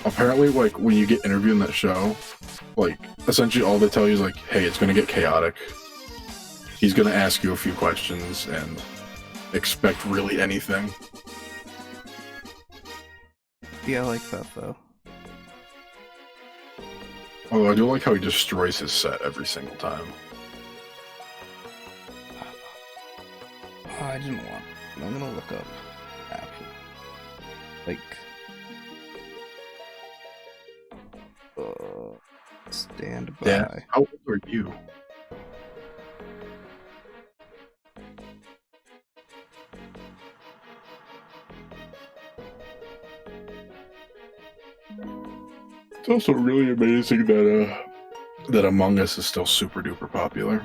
[SPEAKER 2] apparently, like when you get interviewed in that show, like essentially all they tell you is like, hey, it's gonna get chaotic. He's gonna ask you a few questions and expect really anything.
[SPEAKER 1] Yeah, I like that though.
[SPEAKER 2] Although I do like how he destroys his set every single time.
[SPEAKER 1] Oh, I didn't want. I'm gonna look up after. Like. Stand by.
[SPEAKER 2] Yeah. How old are you? It's also really amazing that Among Us is still super duper popular.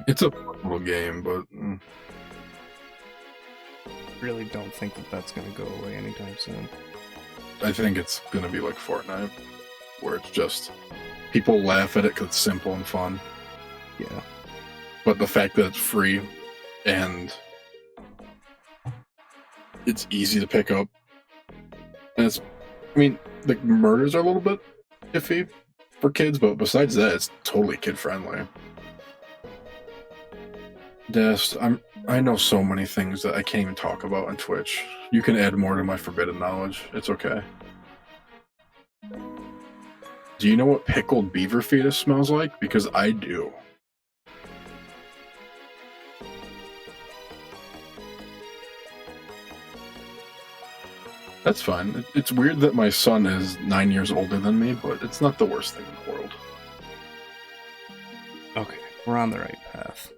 [SPEAKER 2] It's a fun little game, but
[SPEAKER 1] really don't think that that's gonna go away anytime soon.
[SPEAKER 2] I think it's gonna be like Fortnite, where it's just people laugh at it because it's simple and fun.
[SPEAKER 1] Yeah.
[SPEAKER 2] But the fact that it's free and it's easy to pick up, and it's, I mean, the murders are a little bit iffy for kids, but besides that, it's totally kid friendly. Dest, I know so many things that I can't even talk about on Twitch. You can add more to my forbidden knowledge. It's okay. Do you know what pickled beaver fetus smells like? Because I do. That's fine. It's weird that my son is 9 years older than me, but it's not the worst thing in the world.
[SPEAKER 1] Okay, we're on the right path.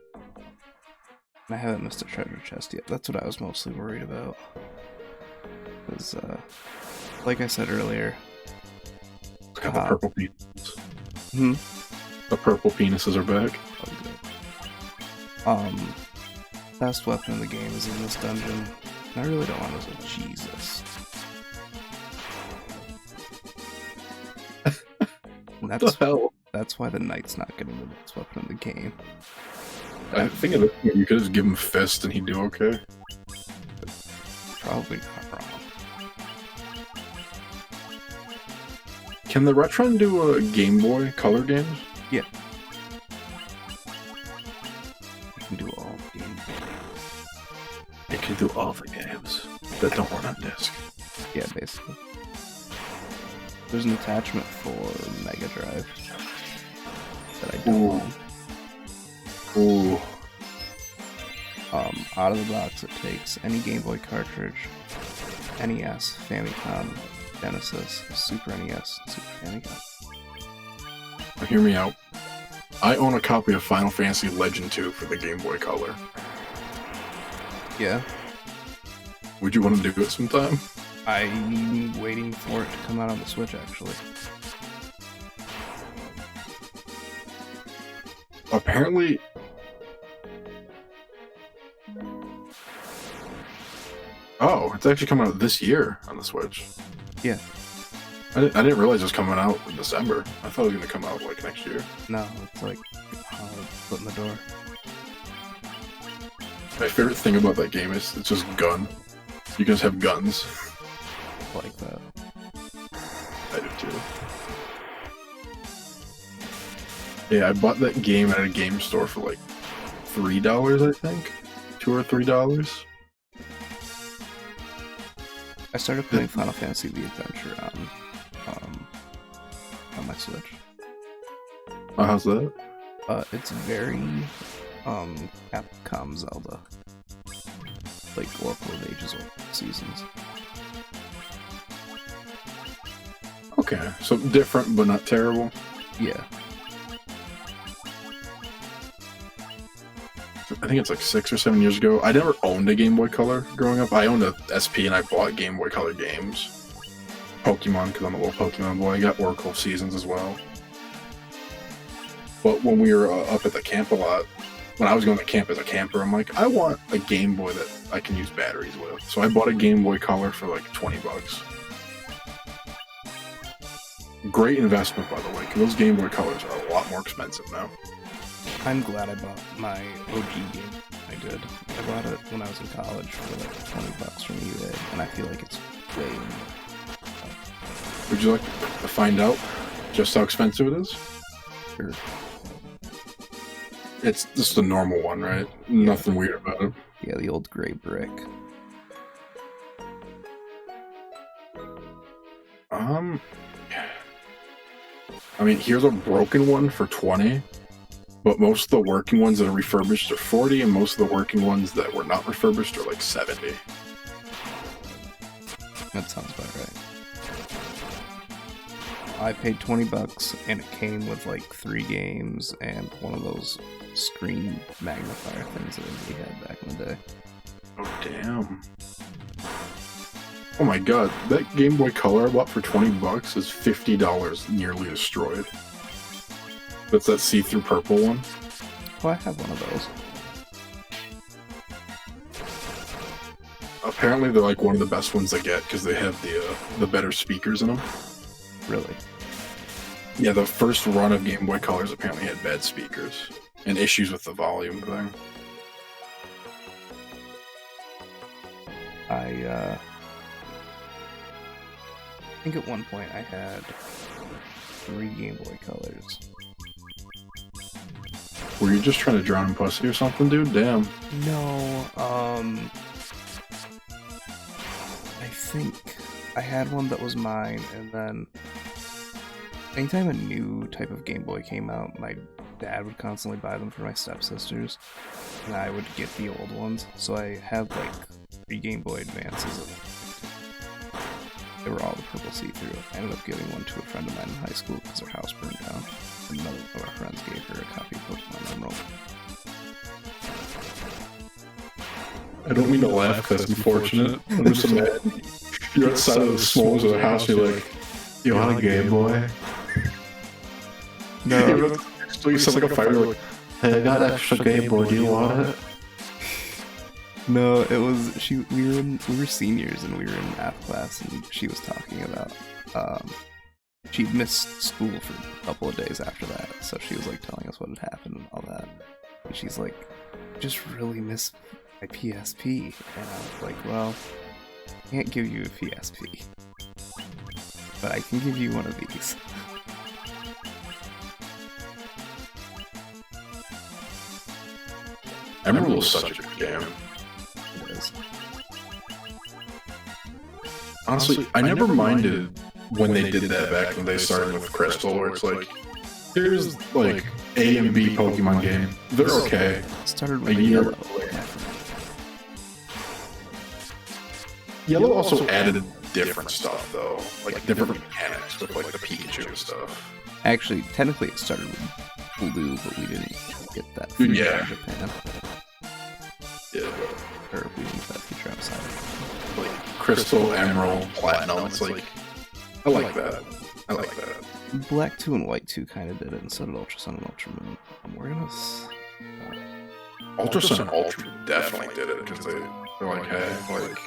[SPEAKER 1] I haven't missed a treasure chest yet. That's what I was mostly worried about. Because, like I said earlier...
[SPEAKER 2] Look at the purple penises.
[SPEAKER 1] Hmm?
[SPEAKER 2] The purple penises are back.
[SPEAKER 1] Oh, good. Best weapon in the game is in this dungeon. And I really don't want to... Jesus. And
[SPEAKER 2] What the hell?
[SPEAKER 1] That's why the knight's not getting the best weapon in the game.
[SPEAKER 2] I think at this point you could just give him fist and he'd do okay.
[SPEAKER 1] Probably not wrong.
[SPEAKER 2] Can the Retron do a Game Boy Color games?
[SPEAKER 1] Yeah. You can do all the games.
[SPEAKER 2] It can do all the games that don't run on disc.
[SPEAKER 1] Yeah, basically. There's an attachment for Mega Drive that I don't own.
[SPEAKER 2] Ooh.
[SPEAKER 1] Out of the box, it takes any Game Boy cartridge, NES, Famicom, Genesis, Super NES, and Super Famicom.
[SPEAKER 2] Now hear me out. I own a copy of Final Fantasy Legend 2 for the Game Boy Color.
[SPEAKER 1] Yeah.
[SPEAKER 2] Would you want to do it sometime?
[SPEAKER 1] I'm waiting for it to come out on the Switch, actually.
[SPEAKER 2] Apparently... Oh, it's actually coming out this year on the Switch.
[SPEAKER 1] Yeah.
[SPEAKER 2] I didn't realize it was coming out in December. I thought it was going to come out like next year.
[SPEAKER 1] No, it's like foot in the door.
[SPEAKER 2] My favorite thing about that game is it's just gun. You can just have guns.
[SPEAKER 1] Like that.
[SPEAKER 2] I do too. Yeah, I bought that game at a game store for like $3, I think. $2 or $3.
[SPEAKER 1] I started playing Final Fantasy The Adventure on my Switch.
[SPEAKER 2] How's that?
[SPEAKER 1] It's very Capcom Zelda, like Oracle of Ages or Seasons.
[SPEAKER 2] Okay, so different but not terrible.
[SPEAKER 1] Yeah.
[SPEAKER 2] I think it's like 6 or 7 years ago. I never owned a Game Boy Color growing up. I owned a SP and I bought Game Boy Color games. Pokemon, because I'm a little Pokemon boy. I got Oracle of Seasons as well. But when we were up at the camp a lot, when I was going to camp as a camper, I'm like, I want a Game Boy that I can use batteries with. So I bought a Game Boy Color for like $20. Great investment, by the way, because those Game Boy Colors are a lot more expensive now.
[SPEAKER 1] I'm glad I bought my OG game. I did. I bought it when I was in college for like $20 from eBay, and I feel like it's way more.
[SPEAKER 2] Would you like to find out just how expensive it is?
[SPEAKER 1] Sure.
[SPEAKER 2] It's just a normal one, right? Nothing weird about it.
[SPEAKER 1] Yeah, the old gray brick.
[SPEAKER 2] I mean, here's a broken one for 20, but most of the working ones that are refurbished are 40, and most of the working ones that were not refurbished are like 70.
[SPEAKER 1] That sounds about right. I paid $20 and it came with like 3 games and one of those screen magnifier things that we had back in the day.
[SPEAKER 2] Oh, damn. Oh my god, that Game Boy Color I bought for $20 is $50 nearly destroyed. That's that see-through purple one.
[SPEAKER 1] Oh, I have one of those.
[SPEAKER 2] Apparently they're like one of the best ones I get because they have the better speakers in them.
[SPEAKER 1] Really?
[SPEAKER 2] Yeah, the first run of Game Boy Colors apparently had bad speakers and issues with the volume thing.
[SPEAKER 1] I think at one point I had 3 Game Boy Colors.
[SPEAKER 2] Were you just trying to drown in pussy or something, dude? Damn.
[SPEAKER 1] No, I think I had one that was mine, and then anytime a new type of Game Boy came out, my dad would constantly buy them for my stepsisters, and I would get the old ones. So I had like 3 Game Boy Advances. They were all the purple see-through. I ended up giving one to a friend of mine in high school because their house burned down. Another of our friends gave her a copy of Pokemon Emerald.
[SPEAKER 2] I don't mean to laugh because it's unfortunate. I'm just imagine you're outside of the smallest of the house and you're like, you want a Game Boy?
[SPEAKER 1] No.
[SPEAKER 2] So you sound like a fighter, like,
[SPEAKER 3] Hey, I got an extra Game Boy, do you want it?
[SPEAKER 1] No, it was we were seniors and we were in math class and she was talking about she'd missed school for a couple of days after that, so she was like telling us what had happened and all that. And she's like, just really miss my PSP. And I was like, well, I can't give you a PSP, but I can give you one of these.
[SPEAKER 2] Emerald was such a good game.
[SPEAKER 1] It is.
[SPEAKER 2] Honestly, I never minded when they did that back when they started with Crystal, where it's like, here's like A and B Pokemon game. They're okay.
[SPEAKER 1] It started
[SPEAKER 2] A
[SPEAKER 1] with
[SPEAKER 2] year
[SPEAKER 1] Yellow.
[SPEAKER 2] later. Yellow also added different stuff though, like different mechanics with like the Pikachu and stuff.
[SPEAKER 1] Actually, technically it started with Blue, but we didn't get that
[SPEAKER 2] Yeah.
[SPEAKER 1] feature in Japan.
[SPEAKER 2] Yeah,
[SPEAKER 1] Or we didn't get that feature outside.
[SPEAKER 2] like Crystal, Emerald, Platinum. It's like, I like that. I like that.
[SPEAKER 1] Black 2 and White 2 kind of did it, and so did Ultra Sun and Ultra Moon. We're gonna...
[SPEAKER 2] Ultra Sun and Ultra definitely did it because they're like, hey, like,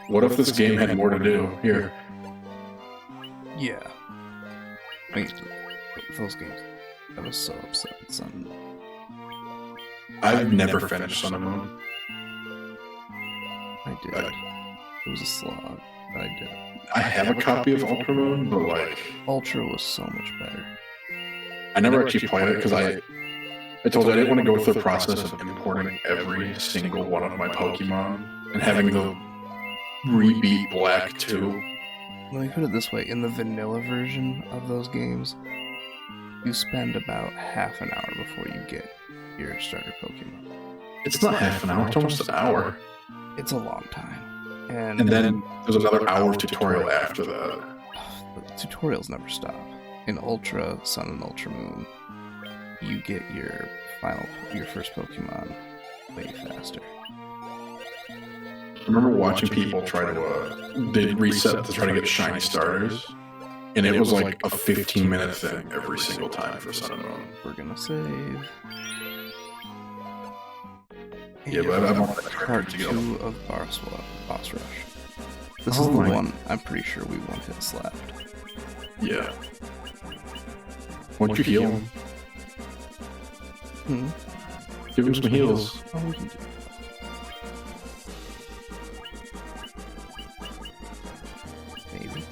[SPEAKER 2] what if this game had more to do? Here,
[SPEAKER 1] Yeah. I mean, those games. I was so upset with Sun.
[SPEAKER 2] I've never finished Sun and Moon.
[SPEAKER 1] I did. It was a slog, but I did.
[SPEAKER 2] I have a copy of Ultra Moon, but like,
[SPEAKER 1] Ultra was so much better.
[SPEAKER 2] I never actually played it because I told you I didn't want to go through the process of importing every single one of my Pokemon and having the re-beat Black 2.
[SPEAKER 1] Let me put it this way: in the vanilla version of those games, you spend about half an hour before you get your starter Pokemon.
[SPEAKER 2] It's not half an hour, it's almost an hour.
[SPEAKER 1] It's a long time.
[SPEAKER 2] And then there's another hour tutorial after that.
[SPEAKER 1] The tutorials never stop. In Ultra Sun and Ultra Moon, you get your first Pokemon way faster.
[SPEAKER 2] I remember watching people try to they reset to try to get shiny starters, and it was like a 15-minute thing every single time for Sun and Moon.
[SPEAKER 1] We're gonna save.
[SPEAKER 2] Yeah, but I'm on
[SPEAKER 1] part 2 of Boss Rush. This is the one I'm pretty sure we one-hit slapped.
[SPEAKER 2] Yeah. Won't you heal him? Give him some heals.
[SPEAKER 1] Oh, we can do that. Maybe.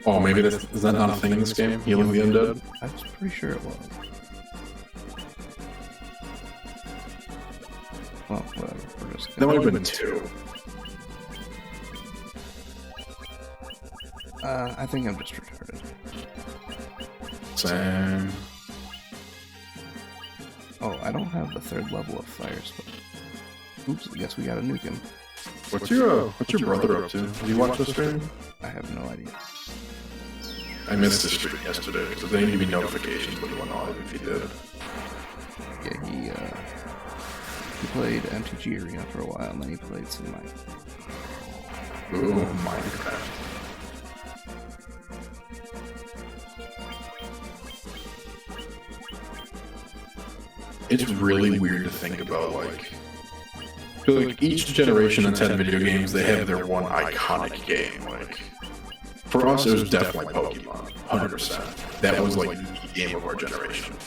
[SPEAKER 2] Oh, maybe is that not a thing in this game? Healing the undead?
[SPEAKER 1] I was pretty sure it was. Well, whatever. We're just
[SPEAKER 2] That might have been 2.
[SPEAKER 1] I think I'm just retarded.
[SPEAKER 2] Same.
[SPEAKER 1] Oh, I don't have the 3rd level of Fire Spell. Oops, I guess we gotta nuke him.
[SPEAKER 2] What's your brother up to? Did you watch the stream?
[SPEAKER 1] I have no idea.
[SPEAKER 2] I missed the stream yesterday because there needed to be notifications when he went on if he did.
[SPEAKER 1] Yeah, he played MTG Arena for a while, and then he played some
[SPEAKER 2] Ooh, Minecraft. It's really weird to think about, like each generation that's had video games, they have their one iconic game. Like, for us, it was definitely Pokemon, 100%. That was like the game of our generation.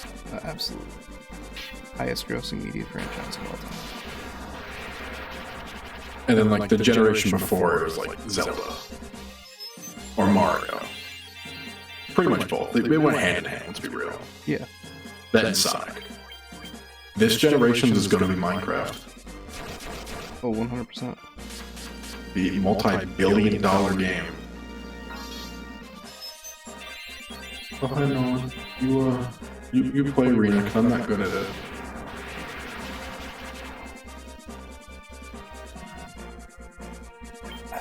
[SPEAKER 1] Absolutely. Highest grossing media franchise of all time.
[SPEAKER 2] And then like the generation before, it was like Zelda or Mario. Pretty much both. They went hand in hand, let's be real.
[SPEAKER 1] Yeah.
[SPEAKER 2] That and Sonic. This generation is going to be Minecraft.
[SPEAKER 1] Oh, 100%.
[SPEAKER 2] The multi-billion-dollar game. Oh, I know. You play Arena, because I'm not good at it.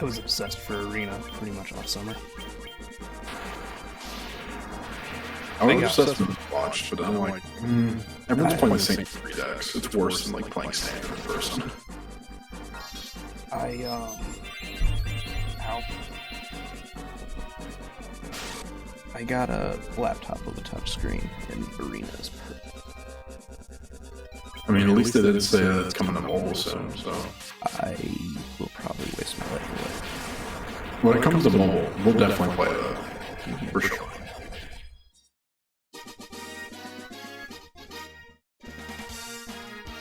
[SPEAKER 1] I was obsessed for Arena pretty much all summer.
[SPEAKER 2] I was obsessed with launch, but I'm like, everyone's playing the same 3 decks. It's worse than like playing standard in person.
[SPEAKER 1] I got a laptop with a touch screen, and Arena is perfect.
[SPEAKER 2] I mean, at least they didn't say that it's coming to mobile soon, so.
[SPEAKER 1] I will probably waste my life away.
[SPEAKER 2] When it comes to mobile, we'll definitely play that. For sure.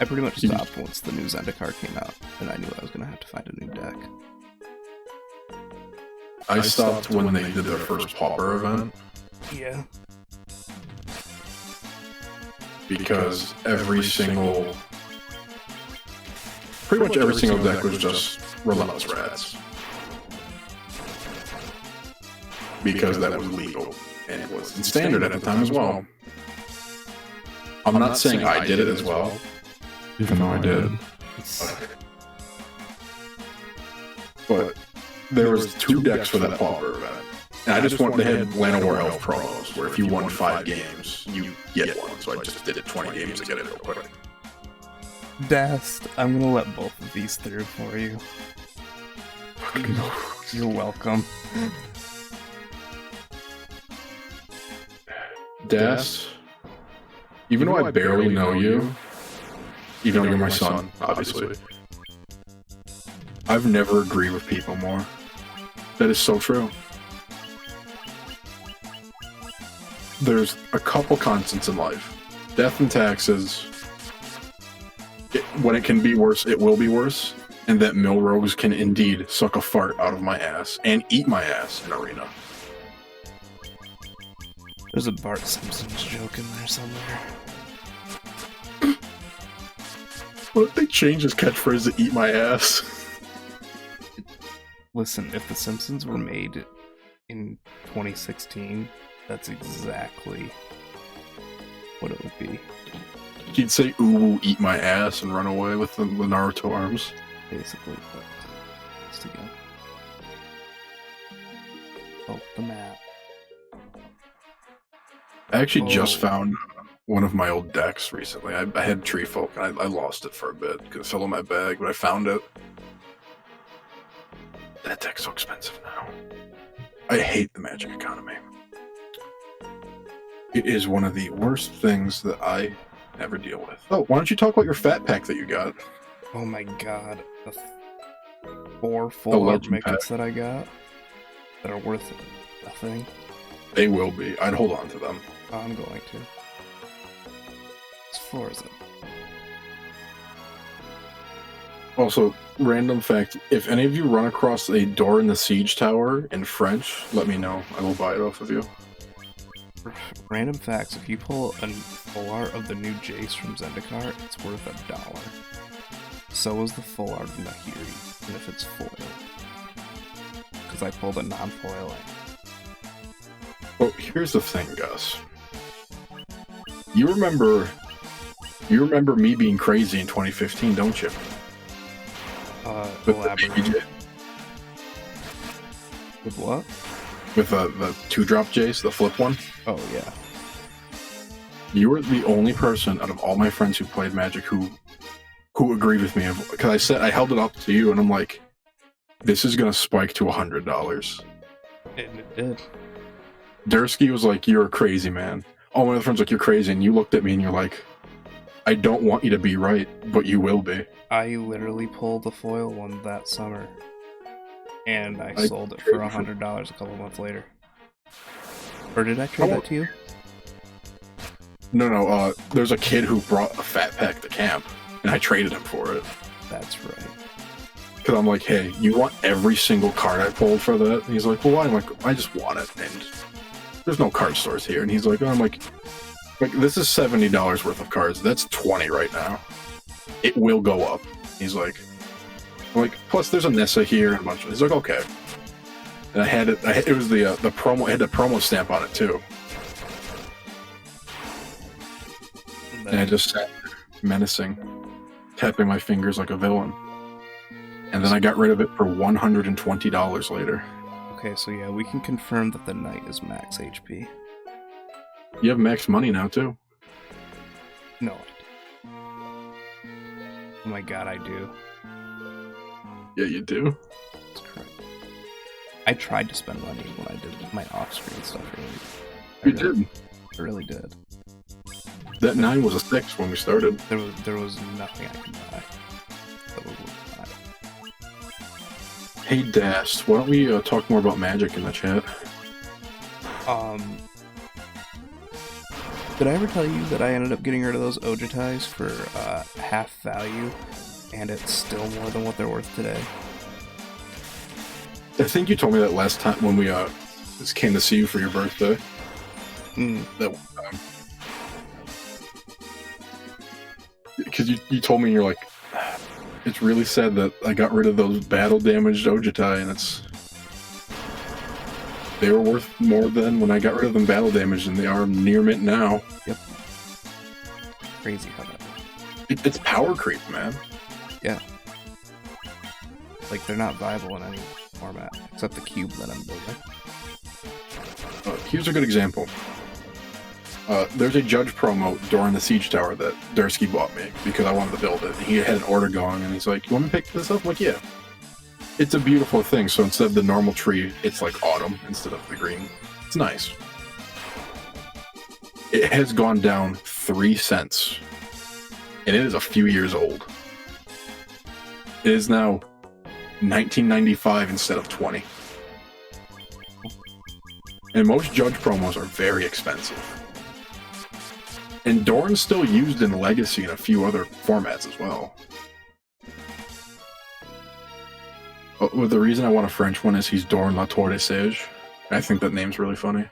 [SPEAKER 1] I pretty much stopped once the new Zendikar came out, and I knew I was going to have to find a new deck.
[SPEAKER 2] I stopped when they did their first Pauper event.
[SPEAKER 1] Yeah.
[SPEAKER 2] Because pretty much every single deck was just Relentless Rats. Because that was legal, and it was in standard at the time as well. I'm not saying I did it as well, even though I did. But there was 2 decks for that Pauper event. And I just they had Llanowar Elf promos, where if you won 5 games, you get one. So I just did it 20 games to get it real quick.
[SPEAKER 1] Dast, I'm gonna let both of these through for you. You're welcome.
[SPEAKER 2] Dast, even though I barely know you, even though you're my son, obviously, I've never agreed with people more. That is so true. There's a couple constants in life. Death and taxes. When it can be worse, it will be worse. And that Milrose can indeed suck a fart out of my ass and eat my ass in Arena.
[SPEAKER 1] There's a Bart Simpsons joke in there somewhere.
[SPEAKER 2] What if they change his catchphrase to "Eat my ass"?
[SPEAKER 1] Listen, if The Simpsons were made in 2016, that's exactly what it would be.
[SPEAKER 2] He'd say "Ooh, eat my ass" and run away with the Naruto arms.
[SPEAKER 1] Basically, but just again. Oh, the map.
[SPEAKER 2] I actually just
[SPEAKER 1] Oh.
[SPEAKER 2] found one of my old decks recently. I had Tree Folk, and I lost it for a bit because it fell in my bag, but I found it. That deck's so expensive now. I hate the Magic economy. It is one of the worst things that I ever deal with. Oh, why don't you talk about your fat pack that you got?
[SPEAKER 1] Oh my god. The 4
[SPEAKER 2] The
[SPEAKER 1] full art
[SPEAKER 2] legend pack.
[SPEAKER 1] Mickets that I got that are worth nothing.
[SPEAKER 2] They will be. I'd hold on to them.
[SPEAKER 1] I'm going to. It's 4, is it?
[SPEAKER 2] Also, random fact, if any of you run across a door in the siege tower in French, let me know. I will buy it off of you.
[SPEAKER 1] Random facts, if you pull a full art of the new Jace from Zendikar, it's worth $1. So is the full art of Nahiri, and if it's foil. Because I pulled a non-foil.
[SPEAKER 2] Well, here's the thing, Gus. You remember me being crazy in 2015, don't you? With the
[SPEAKER 1] Elaborate.
[SPEAKER 2] baby
[SPEAKER 1] With what?
[SPEAKER 2] with the 2-drop Jace, the flip one.
[SPEAKER 1] Oh, yeah.
[SPEAKER 2] You were the only person out of all my friends who played Magic who agreed with me. Because I held it up to you, and I'm like, this is gonna spike to $100.
[SPEAKER 1] And it did.
[SPEAKER 2] Dursky was like, "You're a crazy man." All my other friends were like, "You're crazy," and you looked at me and you're like, "I don't want you to be right, but you will be."
[SPEAKER 1] I literally pulled the foil one that summer. And I
[SPEAKER 2] I
[SPEAKER 1] sold it for $100 a couple months later. Or did I trade that to you?
[SPEAKER 2] No. There's a kid who brought a fat pack to camp, and I traded him for it.
[SPEAKER 1] That's right.
[SPEAKER 2] Because I'm like, "Hey, you want every single card I pulled for that?" And he's like, "Well, why?" I'm like, "I just want it, and there's no card stores here." And he's like, I'm like, this is $70 worth of cards. That's 20 right now. It will go up. He's like, I'm like, plus there's a Nessa here and a bunch of. He's like, okay. And I had it. It was the promo. It had the promo stamp on it too. And I just sat there, menacing, tapping my fingers like a villain. And then I got rid of it for $120 later.
[SPEAKER 1] Okay, so yeah, we can confirm that the knight is max HP.
[SPEAKER 2] You have max money now too.
[SPEAKER 1] No. Oh my god, I do.
[SPEAKER 2] Yeah, you do.
[SPEAKER 1] That's correct. I tried to spend money when I did my off-screen stuff
[SPEAKER 2] You
[SPEAKER 1] earlier.
[SPEAKER 2] did.
[SPEAKER 1] I really did.
[SPEAKER 2] That 9 was a 6 when we started.
[SPEAKER 1] There was nothing I could buy that was worth buying.
[SPEAKER 2] Hey Dast, why don't we talk more about Magic in the chat?
[SPEAKER 1] Did I ever tell you that I ended up getting rid of those Ojitais for half value, and it's still more than what they're worth today?
[SPEAKER 2] I think you told me that last time when we just came to see you for your birthday. That one time. Because you told me, you're like, it's really sad that I got rid of those battle damaged Ojitai, and they were worth more than when I got rid of them battle damaged, and they are near mint now.
[SPEAKER 1] Yep. Crazy how that.
[SPEAKER 2] It's power creep, man.
[SPEAKER 1] Yeah. Like, they're not viable in any format, except the cube that I'm building.
[SPEAKER 2] Here's a good example. There's a Judge promo during the Siege Tower that Dursky bought me because I wanted to build it. He had an order going, and he's like, "You want me to pick this up?" I'm like, yeah. It's a beautiful thing, so instead of the normal tree, it's like autumn instead of the green. It's nice. It has gone down 3 cents, and it is a few years old. It is now $19.95 instead of $20. And most Judge promos are very expensive. And Doran's still used in Legacy and a few other formats as well. Well, the reason I want a French one is he's Doran La Tour de Sage. I think that name's really funny.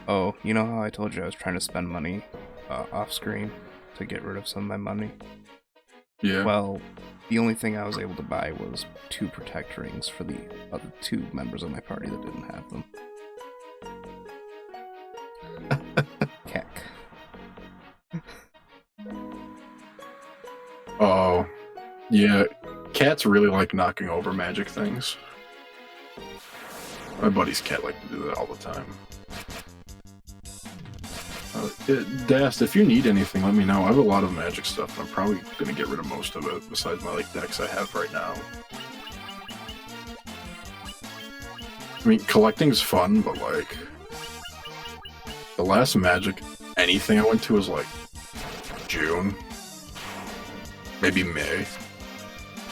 [SPEAKER 1] Oh, you know how I told you I was trying to spend money off screen to get rid of some of my money?
[SPEAKER 2] Yeah.
[SPEAKER 1] Well, the only thing I was able to buy was 2 protect rings for the other 2 members of my party that didn't have them. Keck.
[SPEAKER 2] Oh, yeah. Cats really like knocking over magic things. My buddy's cat liked to do that all the time. Dast, if you need anything, let me know. I have a lot of magic stuff, and I'm probably gonna get rid of most of it, besides my decks I have right now. I mean, collecting's fun, but the last Magic anything I went to was June, maybe May.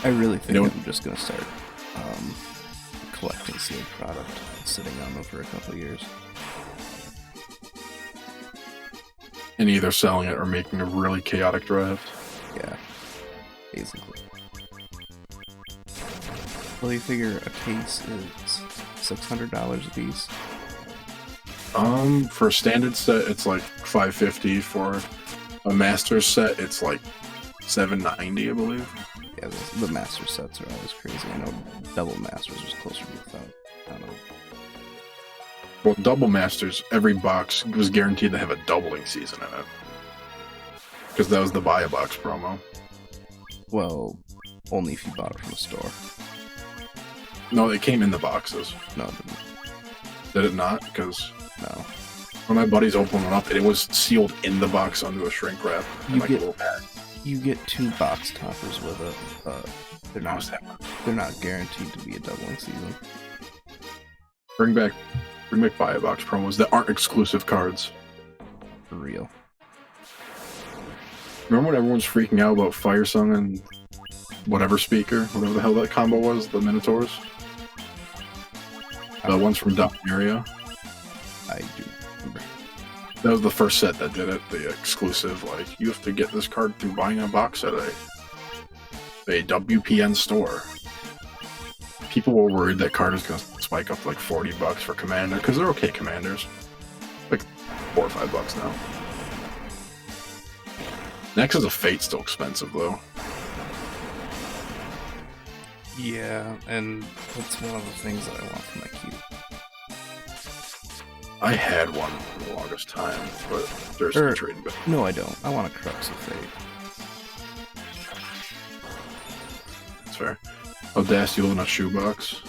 [SPEAKER 1] I really think I'm just gonna start collecting sealed product and sitting on them for a couple of years.
[SPEAKER 2] And either selling it or making a really chaotic draft.
[SPEAKER 1] Yeah, basically. Well, you figure a case is $600 a piece.
[SPEAKER 2] For a standard set, it's $550. For a master set, it's $790, I believe.
[SPEAKER 1] Yeah, the master sets are always crazy. I know double masters was closer to without. I don't know.
[SPEAKER 2] Well, double masters, every box was guaranteed to have a doubling season in it. Because that was the buy a box promo.
[SPEAKER 1] Well, only if you bought it from a store.
[SPEAKER 2] No, it came in the boxes.
[SPEAKER 1] No, it didn't.
[SPEAKER 2] Did it not? Because
[SPEAKER 1] No.
[SPEAKER 2] when my buddies opened it up, it was sealed in the box onto a shrink wrap.
[SPEAKER 1] You
[SPEAKER 2] A
[SPEAKER 1] get-
[SPEAKER 2] little pack.
[SPEAKER 1] You get 2 box toppers with it, but they're
[SPEAKER 2] How's
[SPEAKER 1] not.
[SPEAKER 2] that?
[SPEAKER 1] They're not guaranteed to be a doubling season.
[SPEAKER 2] Bring back buy a box promos that aren't exclusive cards.
[SPEAKER 1] For real.
[SPEAKER 2] Remember when everyone's freaking out about Fire Song and whatever speaker, whatever the hell that combo was, the Minotaurs? The ones from Dominaria?
[SPEAKER 1] I do remember.
[SPEAKER 2] That was the first set that did it, the exclusive, you have to get this card through buying a box at a WPN store. People were worried that card is going to spike up to $40 for Commander, because they're okay commanders. $4 or $5 now. Nexus of Fate still expensive, though.
[SPEAKER 1] Yeah, and that's one of the things that I want for my cube.
[SPEAKER 2] I had one for the longest time, but there's no trading back.
[SPEAKER 1] No, I don't. I want a Crux of Fate.
[SPEAKER 2] That's fair. Audacial in a shoebox.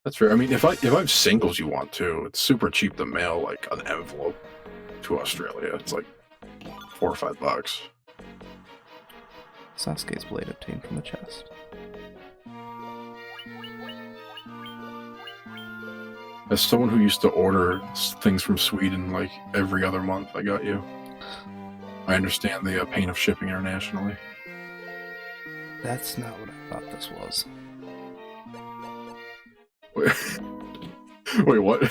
[SPEAKER 2] That's fair. I mean, if I have singles you want to, it's super cheap to mail an envelope to Australia. It's $4 or $5.
[SPEAKER 1] Sasuke's blade obtained from the chest.
[SPEAKER 2] As someone who used to order things from Sweden every other month, I got you. I understand the pain of shipping internationally.
[SPEAKER 1] That's not what I thought this was.
[SPEAKER 2] Wait, what?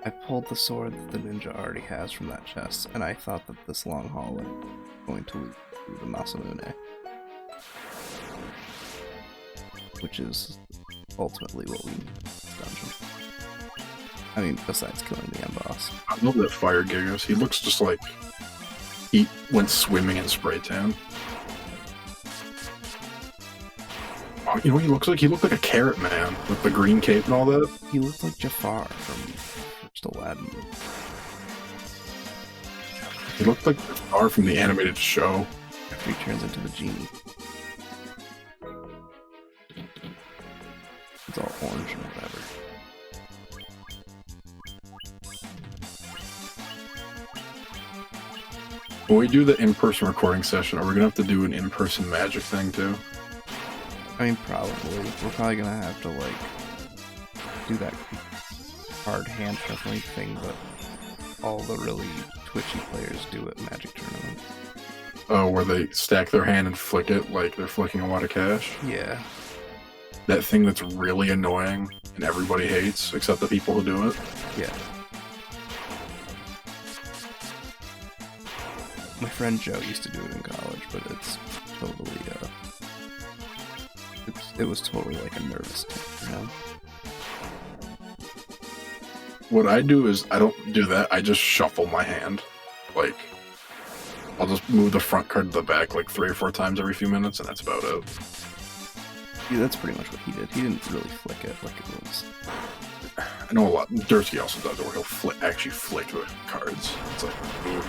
[SPEAKER 1] I pulled the sword that the ninja already has from that chest, and I thought that this long haul was going to lead through the Masamune. Which is ultimately what we need in this dungeon. I mean, besides killing the end boss.
[SPEAKER 2] I love that Fire Gigas. He looks just like he went swimming in spray tan. Oh, you know what he looks like? He looked like a Carrot Man with the green cape and all that.
[SPEAKER 1] He looked like Jafar from first Aladdin.
[SPEAKER 2] He looked like Jafar from the animated show.
[SPEAKER 1] After he turns into the genie. It's all orange and whatever.
[SPEAKER 2] When we do the in-person recording session, are we gonna have to do an in-person magic thing too?
[SPEAKER 1] I mean, probably. We're probably gonna have to, do that hard hand shuffling thing that all the really twitchy players do at Magic tournaments.
[SPEAKER 2] Oh, where they stack their hand and flick it like they're flicking a wad of cash?
[SPEAKER 1] Yeah.
[SPEAKER 2] That thing that's really annoying and everybody hates, except the people who do it?
[SPEAKER 1] Yeah. My friend Joe used to do it in college, but it's totally, it was totally a nervous tick for him.
[SPEAKER 2] What I do is, I don't do that, I just shuffle my hand. I'll just move the front card to the back like 3 or 4 times every few minutes, and that's about it.
[SPEAKER 1] Yeah, that's pretty much what he did. He didn't really flick it like it was.
[SPEAKER 2] I know a lot. Dursky also does it where he'll actually flick the cards. It's like, ooh.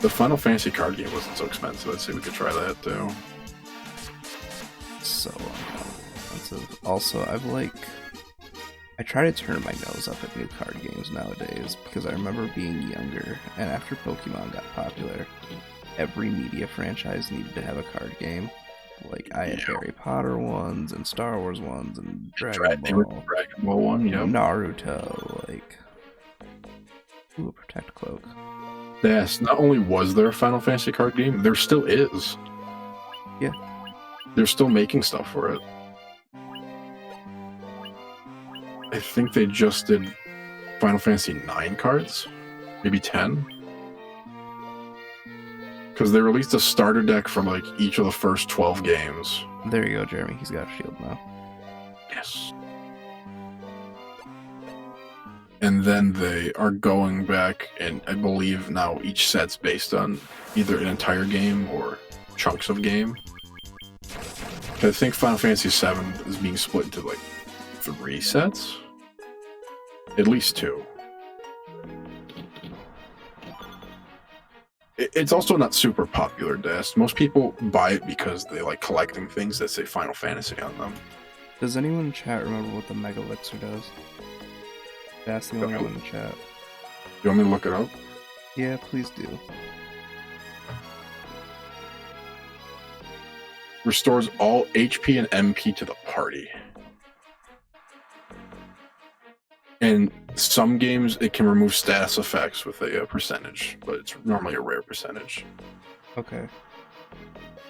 [SPEAKER 2] The Final Fantasy card game wasn't so expensive. I'd say we could try that too.
[SPEAKER 1] So expensive. Also, I try to turn my nose up at new card games nowadays because I remember being younger, and after Pokemon got popular, every media franchise needed to have a card game. Like, I had Harry Potter ones, and Star Wars ones, and Dragon Ball.
[SPEAKER 2] Dragon Ball one, yeah.
[SPEAKER 1] Naruto, like... Ooh, a Protect Cloak.
[SPEAKER 2] Yes, not only was there a Final Fantasy card game, there still is.
[SPEAKER 1] Yeah.
[SPEAKER 2] They're still making stuff for it. I think they just did Final Fantasy 9 cards, maybe 10. Because they released a starter deck for like each of the first 12 games.
[SPEAKER 1] There you go, Jeremy. He's got a shield now.
[SPEAKER 2] Yes. And then they are going back, and I believe now each set's based on either an entire game or chunks of game. I think Final Fantasy VII is being split into like 3 sets. At least 2. It's also not super popular, Dast. Most people buy it because they like collecting things that say Final Fantasy on them.
[SPEAKER 1] Does anyone in chat remember what the Mega Elixir does? That's the only one in the chat.
[SPEAKER 2] You want me to look it up?
[SPEAKER 1] Yeah, please do.
[SPEAKER 2] Restores all HP and MP to the party. In some games, it can remove status effects with a percentage, but it's normally a rare percentage.
[SPEAKER 1] Okay.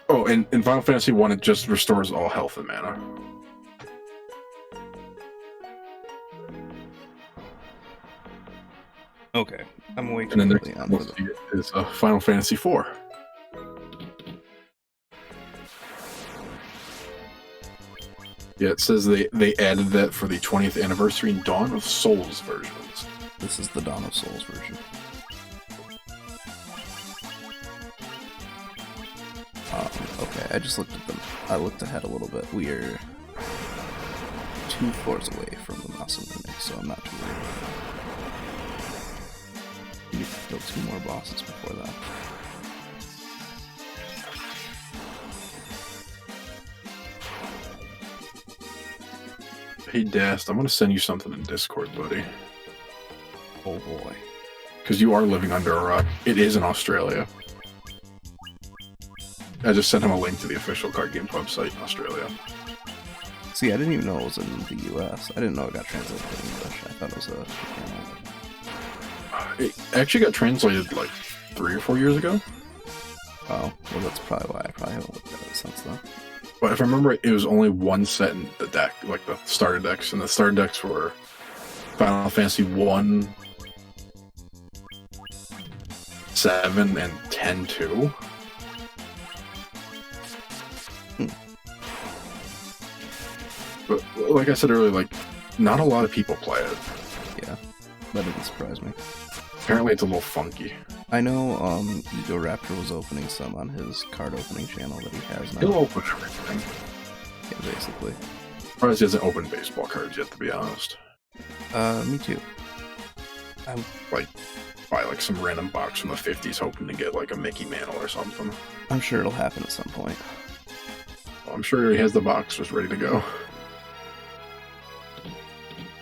[SPEAKER 2] Oh, and in Final Fantasy 1, it just restores all health and mana.
[SPEAKER 1] Okay. I'm way too
[SPEAKER 2] And then
[SPEAKER 1] early on for
[SPEAKER 2] next is Final Fantasy 4. Yeah, it says they added that for the 20th anniversary Dawn of Souls versions.
[SPEAKER 1] This is the Dawn of Souls version. Okay, I just looked at them. I looked ahead a little bit. We are 2 floors away from the Masamune, so I'm not too worried. We need to kill 2 more bosses before that.
[SPEAKER 2] Hey Dast, I'm gonna send you something in Discord, buddy.
[SPEAKER 1] Oh boy.
[SPEAKER 2] Because you are living under a rock. It is in Australia. I just sent him a link to the official card games website in Australia.
[SPEAKER 1] See, I didn't even know it was in the US. I didn't know it got translated to English. I thought it was a...
[SPEAKER 2] It actually got translated like 3 or 4 years ago.
[SPEAKER 1] Oh, well that's probably why I probably haven't looked at it since then.
[SPEAKER 2] But if I remember right, it was only 1 set in the deck, like the starter decks, and the starter decks were Final Fantasy 1, 7, and 10-2. But like I said earlier, like not a lot of people play it.
[SPEAKER 1] Yeah, that didn't surprise me.
[SPEAKER 2] Apparently it's a little funky.
[SPEAKER 1] I know Ego Raptor was opening some on his card opening channel that he has now.
[SPEAKER 2] He'll open everything.
[SPEAKER 1] Yeah, basically.
[SPEAKER 2] Surprised he hasn't opened baseball cards yet, to be honest.
[SPEAKER 1] Me too.
[SPEAKER 2] Like, buy like some random box from the 50s hoping to get like a Mickey Mantle or something.
[SPEAKER 1] I'm sure it'll happen at some point.
[SPEAKER 2] Well, I'm sure he has the box just ready to go.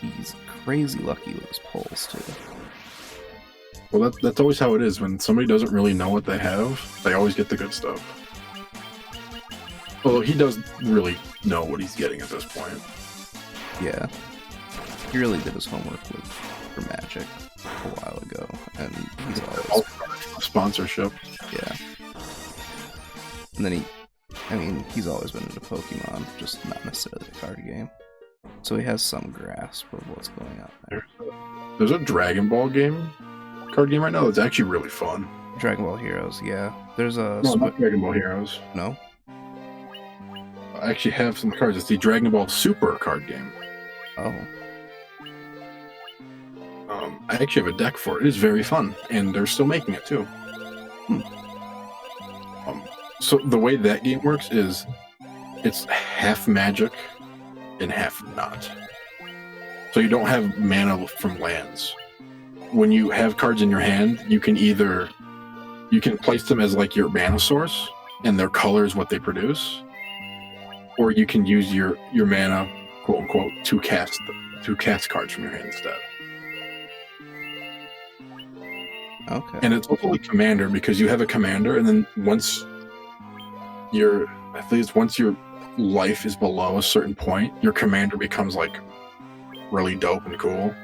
[SPEAKER 1] He's crazy lucky with his pulls too.
[SPEAKER 2] Well, that's always how it is. When somebody doesn't really know what they have, they always get the good stuff. Although he does really know what he's getting at this point.
[SPEAKER 1] Yeah. He really did his homework for Magic a while ago, and he's always...
[SPEAKER 2] Sponsorship.
[SPEAKER 1] Yeah. And then he's always been into Pokemon, just not necessarily the card game. So he has some grasp of what's going on there.
[SPEAKER 2] There's a Dragon Ball card game right now that's actually really fun.
[SPEAKER 1] Dragon Ball Heroes, yeah. There's a...
[SPEAKER 2] No, not Dragon Ball Heroes.
[SPEAKER 1] No?
[SPEAKER 2] I actually have some cards. It's the Dragon Ball Super card game.
[SPEAKER 1] Oh.
[SPEAKER 2] I actually have a deck for it. It is very fun, and they're still making it too. So the way that game works is it's half magic and half not. So you don't have mana from lands. When you have cards in your hand, you can place them as like your mana source, and their color is what they produce, or you can use your mana, quote unquote, to cast cards from your hand instead.
[SPEAKER 1] Okay.
[SPEAKER 2] And it's also like commander, because you have a commander, and then once your life is below a certain point, your commander becomes like really dope and cool.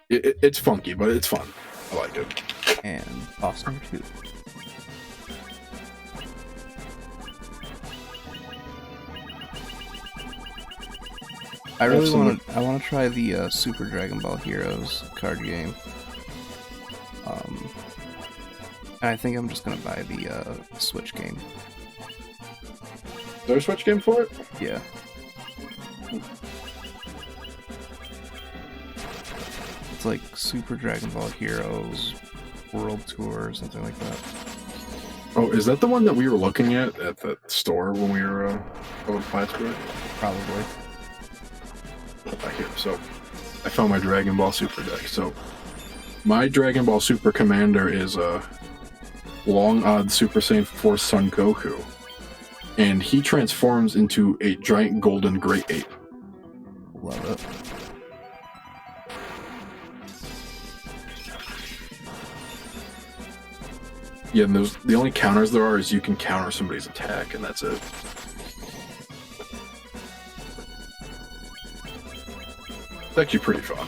[SPEAKER 2] It's funky, but it's fun. I like it.
[SPEAKER 1] And awesome too. I really want to try the Super Dragon Ball Heroes card game. And I think I'm just gonna buy the Switch game.
[SPEAKER 2] Is there a Switch game for it?
[SPEAKER 1] Yeah. It's like Super Dragon Ball Heroes World Tour or something like that.
[SPEAKER 2] Oh, is that the one that we were looking at the store when we were over Plattsburgh?
[SPEAKER 1] Probably.
[SPEAKER 2] Here, so I found my Dragon Ball Super deck. So my Dragon Ball Super commander is a Long Odd Super Saiyan 4 Son Goku, and he transforms into a giant golden great ape.
[SPEAKER 1] Love it.
[SPEAKER 2] Yeah, and the only counters there are is you can counter somebody's attack, and that's it. It's actually pretty fun.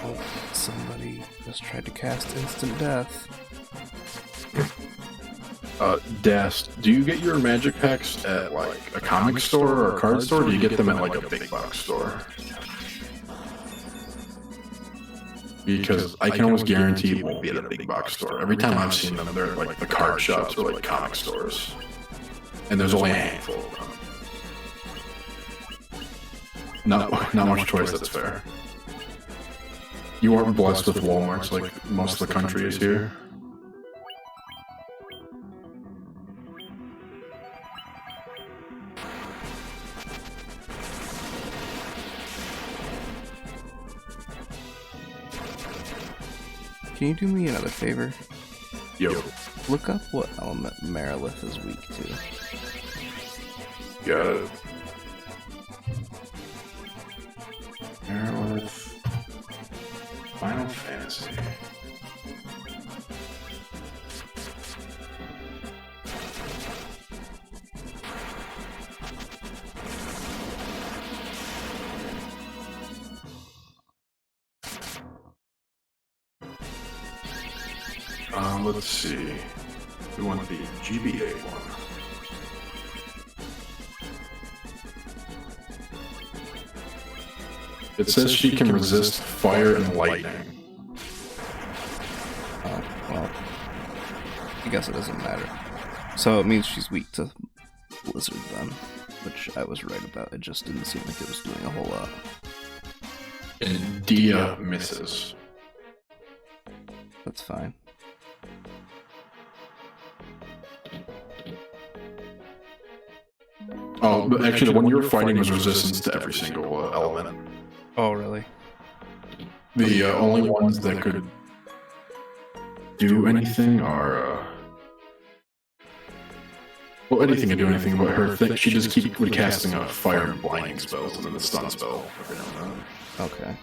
[SPEAKER 1] Oh, somebody just tried to cast instant death.
[SPEAKER 2] Dast, do you get your magic packs at like a comic store or a card store, or do you get them at like a big box store? Because I can almost guarantee it won't be at a big box store. Every time I've seen them, they're at like the card shops or like comic stores. And there's only a handful of them. Not much choice, that's fair. You aren't blessed with Walmarts like most of the country is here.
[SPEAKER 1] Can you do me another favor?
[SPEAKER 2] Yo.
[SPEAKER 1] Look up what element Merilith is weak to.
[SPEAKER 2] Got it. Merilith. Final Fantasy. Let's see. We want the GBA one. It says she can resist fire and lightning.
[SPEAKER 1] Oh, well. I guess it doesn't matter. So it means she's weak to Blizzard then, which I was right about. It just didn't seem like it was doing a whole lot.
[SPEAKER 2] And Dia misses.
[SPEAKER 1] That's fine.
[SPEAKER 2] Oh, but actually, the one you were fighting was resistance to every single element.
[SPEAKER 1] Oh, really?
[SPEAKER 2] The only ones that could do anything are... well, anything can do anything, but her thing, she just keeps casting fire and blinding spells and then the stun spell every now and then.
[SPEAKER 1] Okay.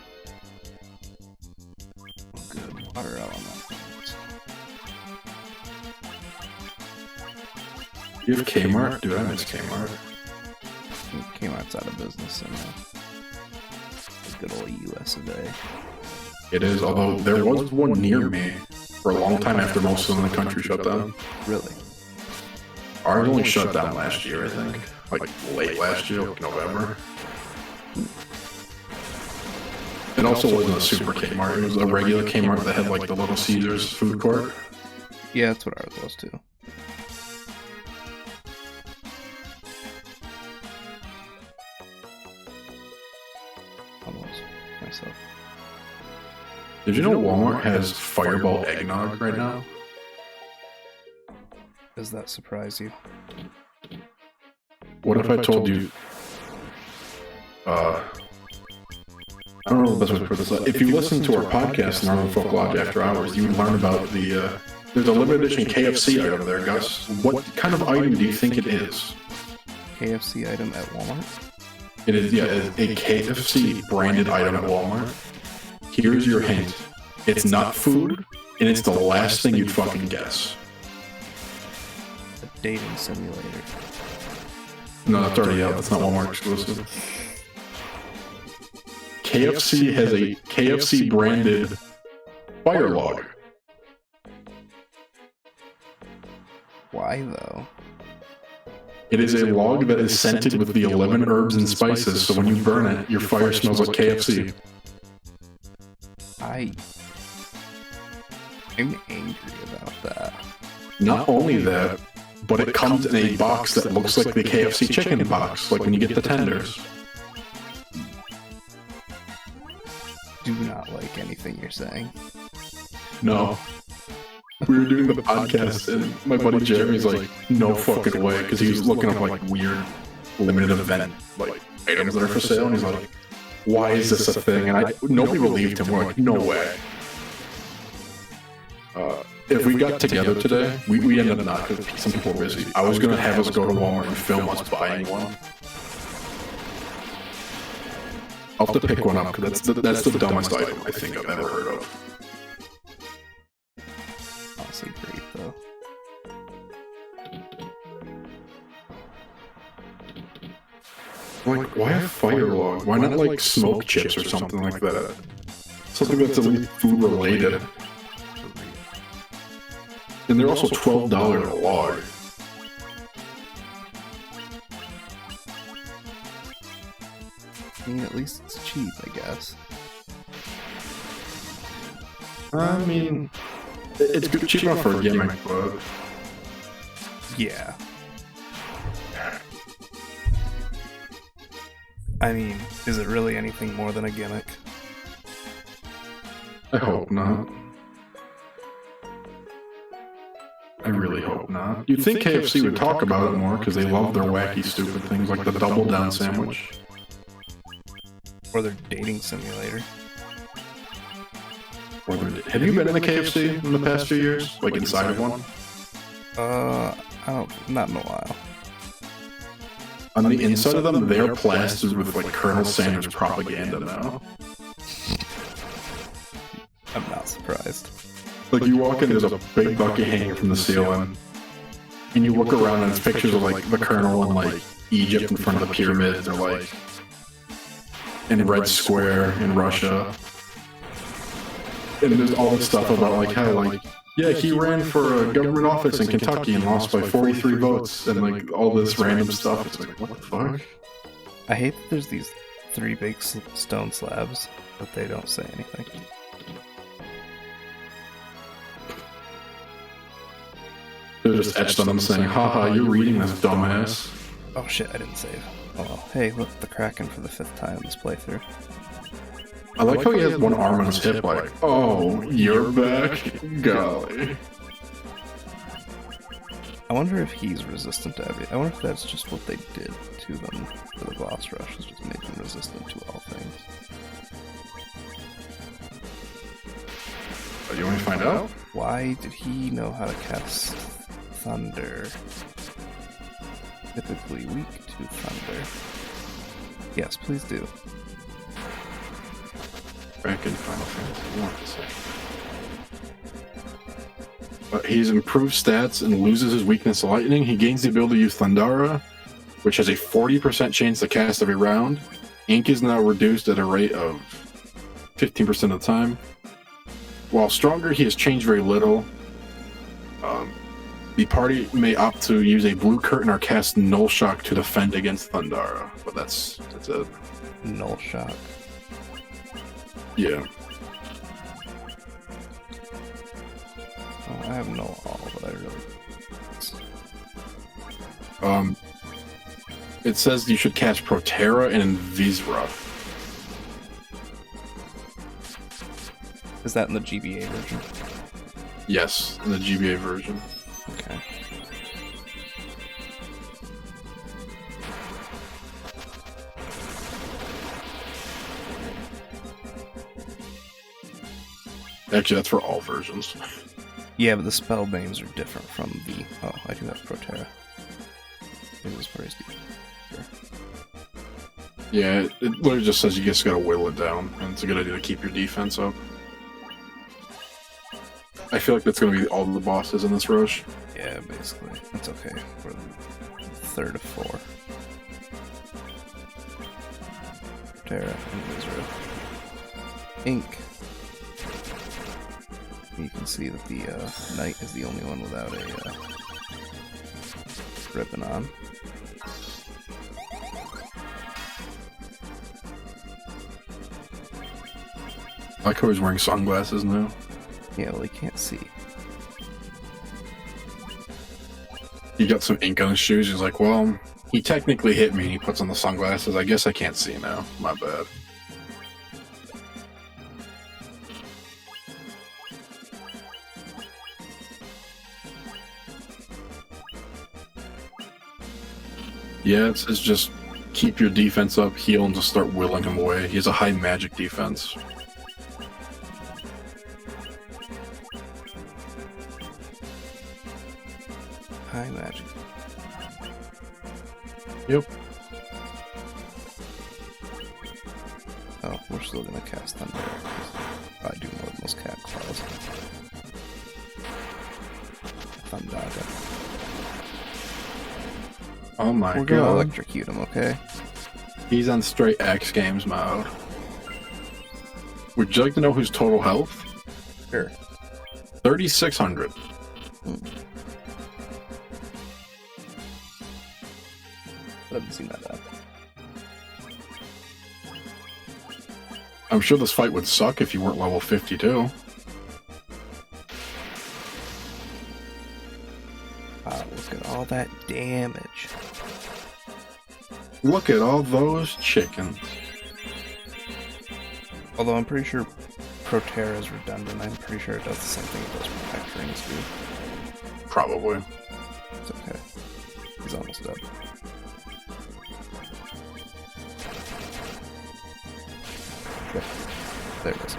[SPEAKER 1] Good. Water element.
[SPEAKER 2] You have Kmart? Dude, I miss Kmart.
[SPEAKER 1] Kmart's out of business, so now. Good old US of A.
[SPEAKER 2] It is, although there was one near me for a long time after most of the country shut down.
[SPEAKER 1] Really?
[SPEAKER 2] Ours only shut down last year, I think. Like late last year, like November. It also wasn't a super Kmart, it was a regular Kmart that had like the Little Caesars food court.
[SPEAKER 1] Yeah, that's what ours was too. Almost myself.
[SPEAKER 2] Did you know Walmart has Fireball eggnog right now?
[SPEAKER 1] Does that surprise you?
[SPEAKER 2] What if I told you? I don't know the best way to put this. If you listen to our podcast, Northern Folk Lodge After Hours, you would learn about the. There's a limited edition KFC item there, Gus. What kind of item do you think it is?
[SPEAKER 1] KFC item at Walmart?
[SPEAKER 2] It is, yeah, it's a KFC branded item at Walmart. Here's your hint. It's not food, and it's the last thing you'd fucking guess.
[SPEAKER 1] A dating simulator.
[SPEAKER 2] No, that's already out. That's not Walmart exclusive. KFC has a KFC branded fire log.
[SPEAKER 1] Why though?
[SPEAKER 2] It is a log that is scented with the 11 herbs and spices, so when you burn it, your fire smells like KFC.
[SPEAKER 1] I'm angry about that.
[SPEAKER 2] Not only that, but it comes in a box that looks like the KFC chicken box, like when you get the tenders.
[SPEAKER 1] Do not like anything you're saying.
[SPEAKER 2] No. We were doing the podcast, and my buddy Jeremy's like, no fucking way, because he was looking up like weird limited event like items that are for sale, and he's like, why is this a thing? And nobody believed him. We're like, no way. If we got together today, we ended up not because some people were busy. I was gonna have us go to Walmart and film us buying one. I'll have to pick one up because that's the dumbest item I think I've ever heard of.
[SPEAKER 1] Honestly, great though.
[SPEAKER 2] Like, why a fire log? Why not like smoke chips or something like that? Something that's at least food related. And they're also $12 a log.
[SPEAKER 1] I mean, at least it's cheap, I guess.
[SPEAKER 2] I mean, it's good, cheap enough for a gimmick, but...
[SPEAKER 1] Yeah. I mean, is it really anything more than a gimmick?
[SPEAKER 2] I hope not. I really hope not. You'd think KFC would talk about it more because they love their wacky, stupid things like the Double Down sandwich.
[SPEAKER 1] Or their dating simulator.
[SPEAKER 2] Or have you been in a KFC in the past few years? Like inside of one?
[SPEAKER 1] Not in a while.
[SPEAKER 2] On the inside of them, they're plastered with like Colonel Sanders propaganda now.
[SPEAKER 1] I'm not surprised.
[SPEAKER 2] Like you walk in, there's a big bucket hanging from the ceiling, and you look around and it's pictures of like the Colonel and like Egypt in front of the pyramids, or like in Red Square in Russia. And there's all this stuff about like how like, yeah, he ran for a government office in Kentucky and lost by 43 votes, and like all this random stuff. It's like, what the fuck?
[SPEAKER 1] I hate that there's these 3 big stone slabs, but they don't say anything.
[SPEAKER 2] They're just etched on them saying, haha, you're reading this, dumbass.
[SPEAKER 1] Oh shit, I didn't save. Oh well. Hey, look, the Kraken for the 5th time in this playthrough.
[SPEAKER 2] I like how he has one arm on his hip, like, oh, you're back? Golly.
[SPEAKER 1] I wonder if he's resistant to everything. I wonder if that's just what they did to them for the boss rush, is just make them resistant to all things.
[SPEAKER 2] Oh, you want to find out?
[SPEAKER 1] Why did he know how to cast thunder? Typically weak to thunder. Yes, please do.
[SPEAKER 2] Back in Final Fantasy 1. But he's improved stats and loses his weakness to lightning. He gains the ability to use Thundara, which has a 40% chance to cast every round. Ink is now reduced at a rate of 15% of the time. While stronger, he has changed very little. The party may opt to use a blue curtain or cast Null Shock to defend against Thundara, but that's it.
[SPEAKER 1] Null Shock.
[SPEAKER 2] Yeah.
[SPEAKER 1] Oh, I have no all, but I really.
[SPEAKER 2] It says you should cast Protera and Visra.
[SPEAKER 1] Is that in the GBA version?
[SPEAKER 2] Yes, in the GBA version.
[SPEAKER 1] Okay.
[SPEAKER 2] Actually, that's for all versions.
[SPEAKER 1] Yeah, but the spell names are different from the. Oh, I do have Protera. It was pretty steep. Sure.
[SPEAKER 2] Yeah, it literally just says you just gotta whittle it down, and it's a good idea to keep your defense up. I feel like that's gonna be all the bosses in this rush.
[SPEAKER 1] Yeah, basically. That's okay. We're the third of 4. Protera and Israel. Ink. You can see that the knight is the only one without a ribbon on.
[SPEAKER 2] I like how he's wearing sunglasses now.
[SPEAKER 1] Yeah, well, he can't see.
[SPEAKER 2] He got some ink on his shoes. He's like, well, he technically hit me. He puts on the sunglasses. I guess I can't see now. My bad. Yeah, it's just keep your defense up, heal, and just start whittling him away. He has a high magic defense.
[SPEAKER 1] High magic.
[SPEAKER 2] Yep.
[SPEAKER 1] Oh, we're still gonna cast Thunder. I do more than most cat claws. Thundaga.
[SPEAKER 2] Oh my
[SPEAKER 1] We're gonna
[SPEAKER 2] god.
[SPEAKER 1] electrocute him, okay?
[SPEAKER 2] He's on straight X Games mode. Would you like to know his total health?
[SPEAKER 1] Sure.
[SPEAKER 2] 3,600.
[SPEAKER 1] Doesn't seem that bad.
[SPEAKER 2] I'm sure this fight would suck if you weren't level 52.
[SPEAKER 1] Wow, look at all that damage.
[SPEAKER 2] Look at all those chickens.
[SPEAKER 1] Although I'm pretty sure Protera is redundant. I'm pretty sure it does the same thing it does Protect Rings do.
[SPEAKER 2] Probably.
[SPEAKER 1] It's okay. He's almost dead. Yep. There it is.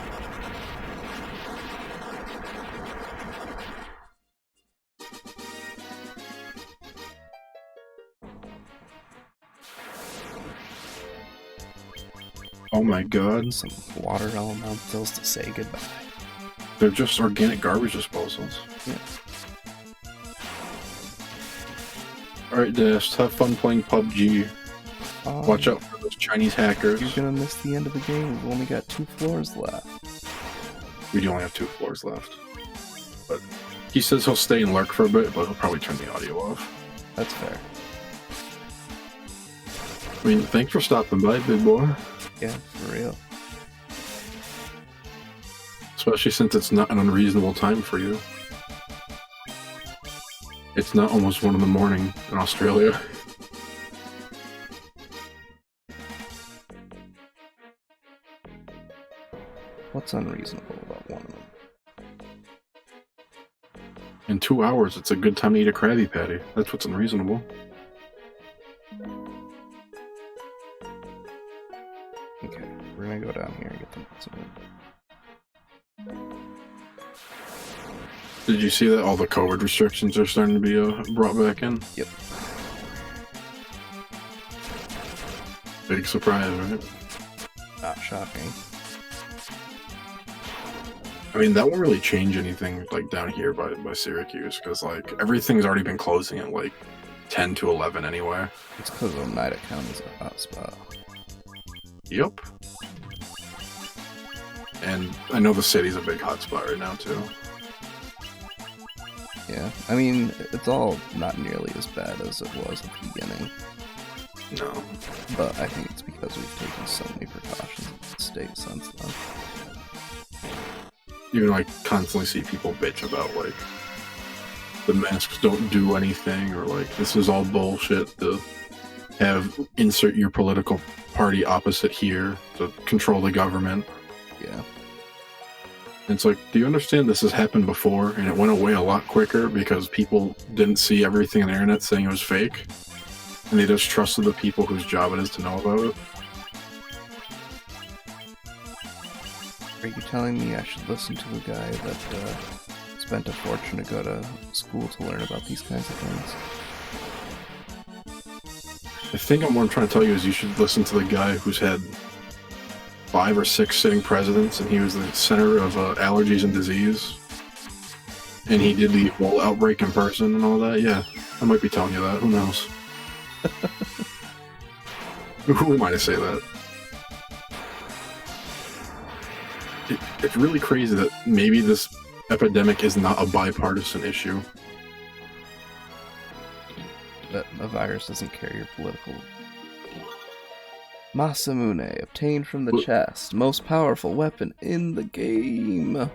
[SPEAKER 2] Oh my god.
[SPEAKER 1] Some water elementals to say goodbye.
[SPEAKER 2] They're just organic garbage disposals.
[SPEAKER 1] Yeah.
[SPEAKER 2] Alright, Dash, have fun playing PUBG.
[SPEAKER 1] Oh,
[SPEAKER 2] Watch out for those Chinese hackers.
[SPEAKER 1] You're gonna miss the end of the game. We've only got 2 floors left.
[SPEAKER 2] We do only have 2 floors left. But he says he'll stay and lurk for a bit, but he'll probably turn the audio off.
[SPEAKER 1] That's fair.
[SPEAKER 2] I mean, thanks for stopping by, big boy.
[SPEAKER 1] Yeah, for real.
[SPEAKER 2] Especially since it's not an unreasonable time for you. It's not almost 1 in the morning in Australia.
[SPEAKER 1] What's unreasonable about one of them?
[SPEAKER 2] In 2 hours, it's a good time to eat a Krabby Patty. That's what's unreasonable.
[SPEAKER 1] Okay, we're gonna go down here and get the some.
[SPEAKER 2] Did you see that all the COVID restrictions are starting to be brought back in?
[SPEAKER 1] Yep.
[SPEAKER 2] Big surprise, right?
[SPEAKER 1] Not shocking.
[SPEAKER 2] I mean, that won't really change anything, like, down here by Syracuse, because, like, everything's already been closing at, like, 10 to 11 anyway.
[SPEAKER 1] It's because Oneida County's a hot spot.
[SPEAKER 2] Yep. And I know the city's a big hotspot right now, too.
[SPEAKER 1] Yeah, I mean, it's all not nearly as bad as it was at the beginning,
[SPEAKER 2] No.
[SPEAKER 1] but I think it's because we've taken so many precautions in the state since then.
[SPEAKER 2] Even, like, constantly see people bitch about, like, the masks don't do anything, or like this is all bullshit to have insert your political party opposite here to control the government.
[SPEAKER 1] Yeah.
[SPEAKER 2] And it's like, do you understand this has happened before and it went away a lot quicker because people didn't see everything on the internet saying it was fake, and they just trusted the people whose job it is to know about it?
[SPEAKER 1] Are you telling me I should listen to a guy that spent a fortune to go to school to learn about these kinds of things?
[SPEAKER 2] I think what I'm trying to tell you is you should listen to the guy who's had 5 or 6 sitting presidents, and he was the center of allergies and disease. And he did the whole outbreak in person and all that. Yeah, I might be telling you that. Who knows? Who am I to say that? It's really crazy that maybe this epidemic is not a bipartisan issue.
[SPEAKER 1] That a virus doesn't carry your political... Masamune, obtained from the chest, most powerful weapon in the game.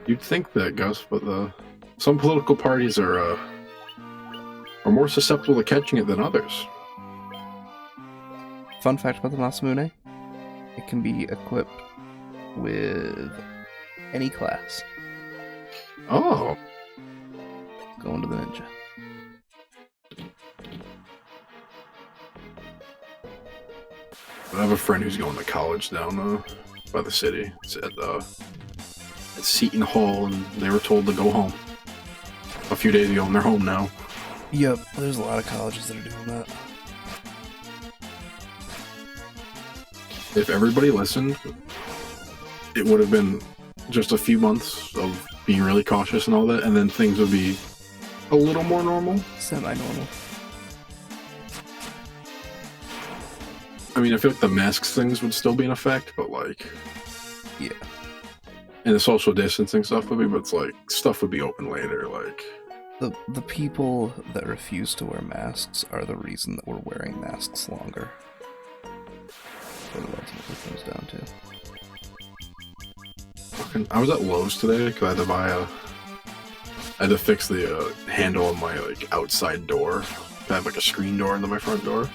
[SPEAKER 2] You'd think that, Gus, but some political parties are more susceptible to catching it than others.
[SPEAKER 1] Fun fact about the Masamune, it can be equipped with any class.
[SPEAKER 2] Oh.
[SPEAKER 1] Going to the ninja.
[SPEAKER 2] I have a friend who's going to college down by the city. It's at Seton Hall, and they were told to go home a few days ago, and they're home now.
[SPEAKER 1] Yep, there's a lot of colleges that are doing that.
[SPEAKER 2] If everybody listened, it would have been just a few months of being really cautious and all that, and then things would be a little more normal.
[SPEAKER 1] Semi-normal.
[SPEAKER 2] I mean, I feel like the masks things would still be in effect, but like...
[SPEAKER 1] Yeah.
[SPEAKER 2] And the social distancing stuff would be, but it's like, stuff would be open later, like...
[SPEAKER 1] The people that refuse to wear masks are the reason that we're wearing masks longer. That's what it ultimately comes down to.
[SPEAKER 2] I was at Lowe's today because I had to fix the handle on my like outside door. I have like a screen door into my front door.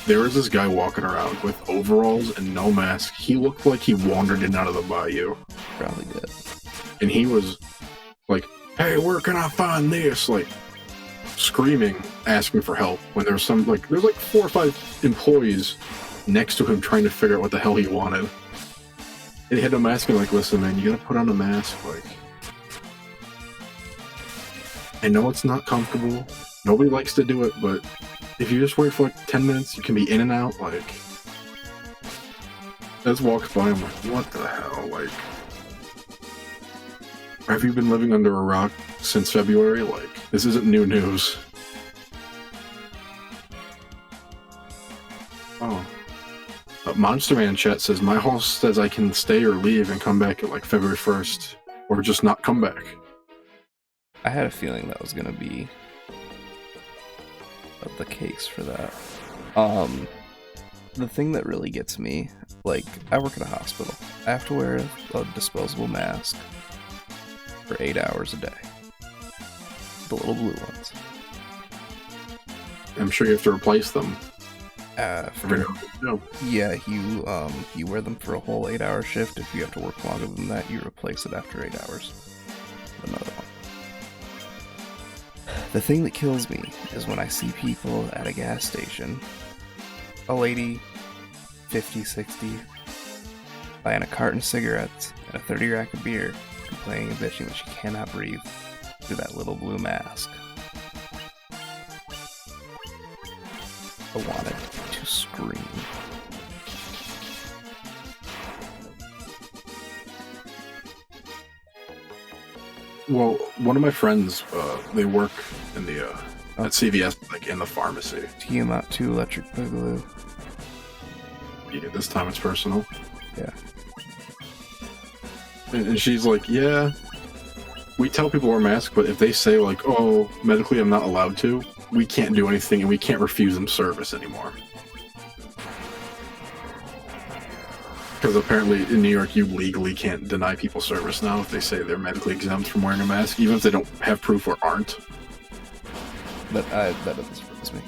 [SPEAKER 2] There was this guy walking around with overalls and no mask. He looked like he wandered in out of the bayou.
[SPEAKER 1] Probably did.
[SPEAKER 2] And he was like, "Hey, where can I find this?" Like screaming, asking for help. When there's there's like 4 or 5 employees next to him trying to figure out what the hell he wanted. And he had no mask, and like, "Listen, man, you gotta put on a mask." Like, I know it's not comfortable. Nobody likes to do it, but if you just wait for like 10 minutes, you can be in and out. Like, I just walked by, I'm like, what the hell? Like, have you been living under a rock since February? Like, this isn't new news. Oh. Monster Man chat says, my host says I can stay or leave and come back at like February 1st. Or just not come back.
[SPEAKER 1] I had a feeling that was gonna be the case for that. The thing that really gets me, like, I work at a hospital. I have to wear a disposable mask for 8 hours a day. The little blue ones.
[SPEAKER 2] I'm sure you have to replace them.
[SPEAKER 1] No. Yeah, you wear them for a whole 8-hour shift. If you have to work longer than that, you replace it after 8 hours. Another one. The thing that kills me is when I see people at a gas station, a lady, 50, 60, buying a carton of cigarettes and a 30 rack of beer, complaining and bitching that she cannot breathe through that little blue mask. I wanted to scream.
[SPEAKER 2] Well, one of my friends, they work in the at CVS, like in the pharmacy.
[SPEAKER 1] Tiamat 2 Electric Boogaloo.
[SPEAKER 2] Yeah, this time it's personal.
[SPEAKER 1] Yeah.
[SPEAKER 2] And she's like, yeah, we tell people to wear masks, but if they say like, oh, medically I'm not allowed to, we can't do anything and we can't refuse them service anymore. Because apparently in New York, you legally can't deny people service now if they say they're medically exempt from wearing a mask, even if they don't have proof or aren't.
[SPEAKER 1] That doesn't surprise me.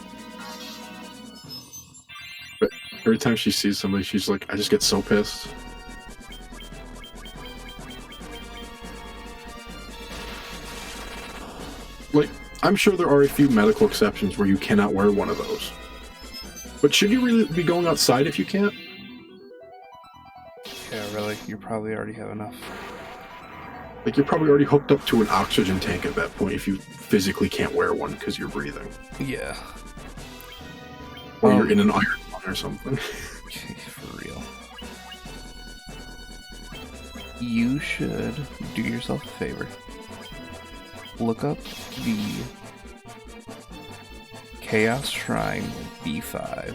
[SPEAKER 2] But every time she sees somebody, she's like, I just get so pissed. Like, I'm sure there are a few medical exceptions where you cannot wear one of those. But should you really be going outside if you can't?
[SPEAKER 1] Yeah, really. You probably already have enough.
[SPEAKER 2] Like, you're probably already hooked up to an oxygen tank at that point if you physically can't wear one because you're breathing.
[SPEAKER 1] Yeah.
[SPEAKER 2] Or you're in an iron lung or something.
[SPEAKER 1] For real. You should do yourself a favor. Look up the Chaos Shrine B5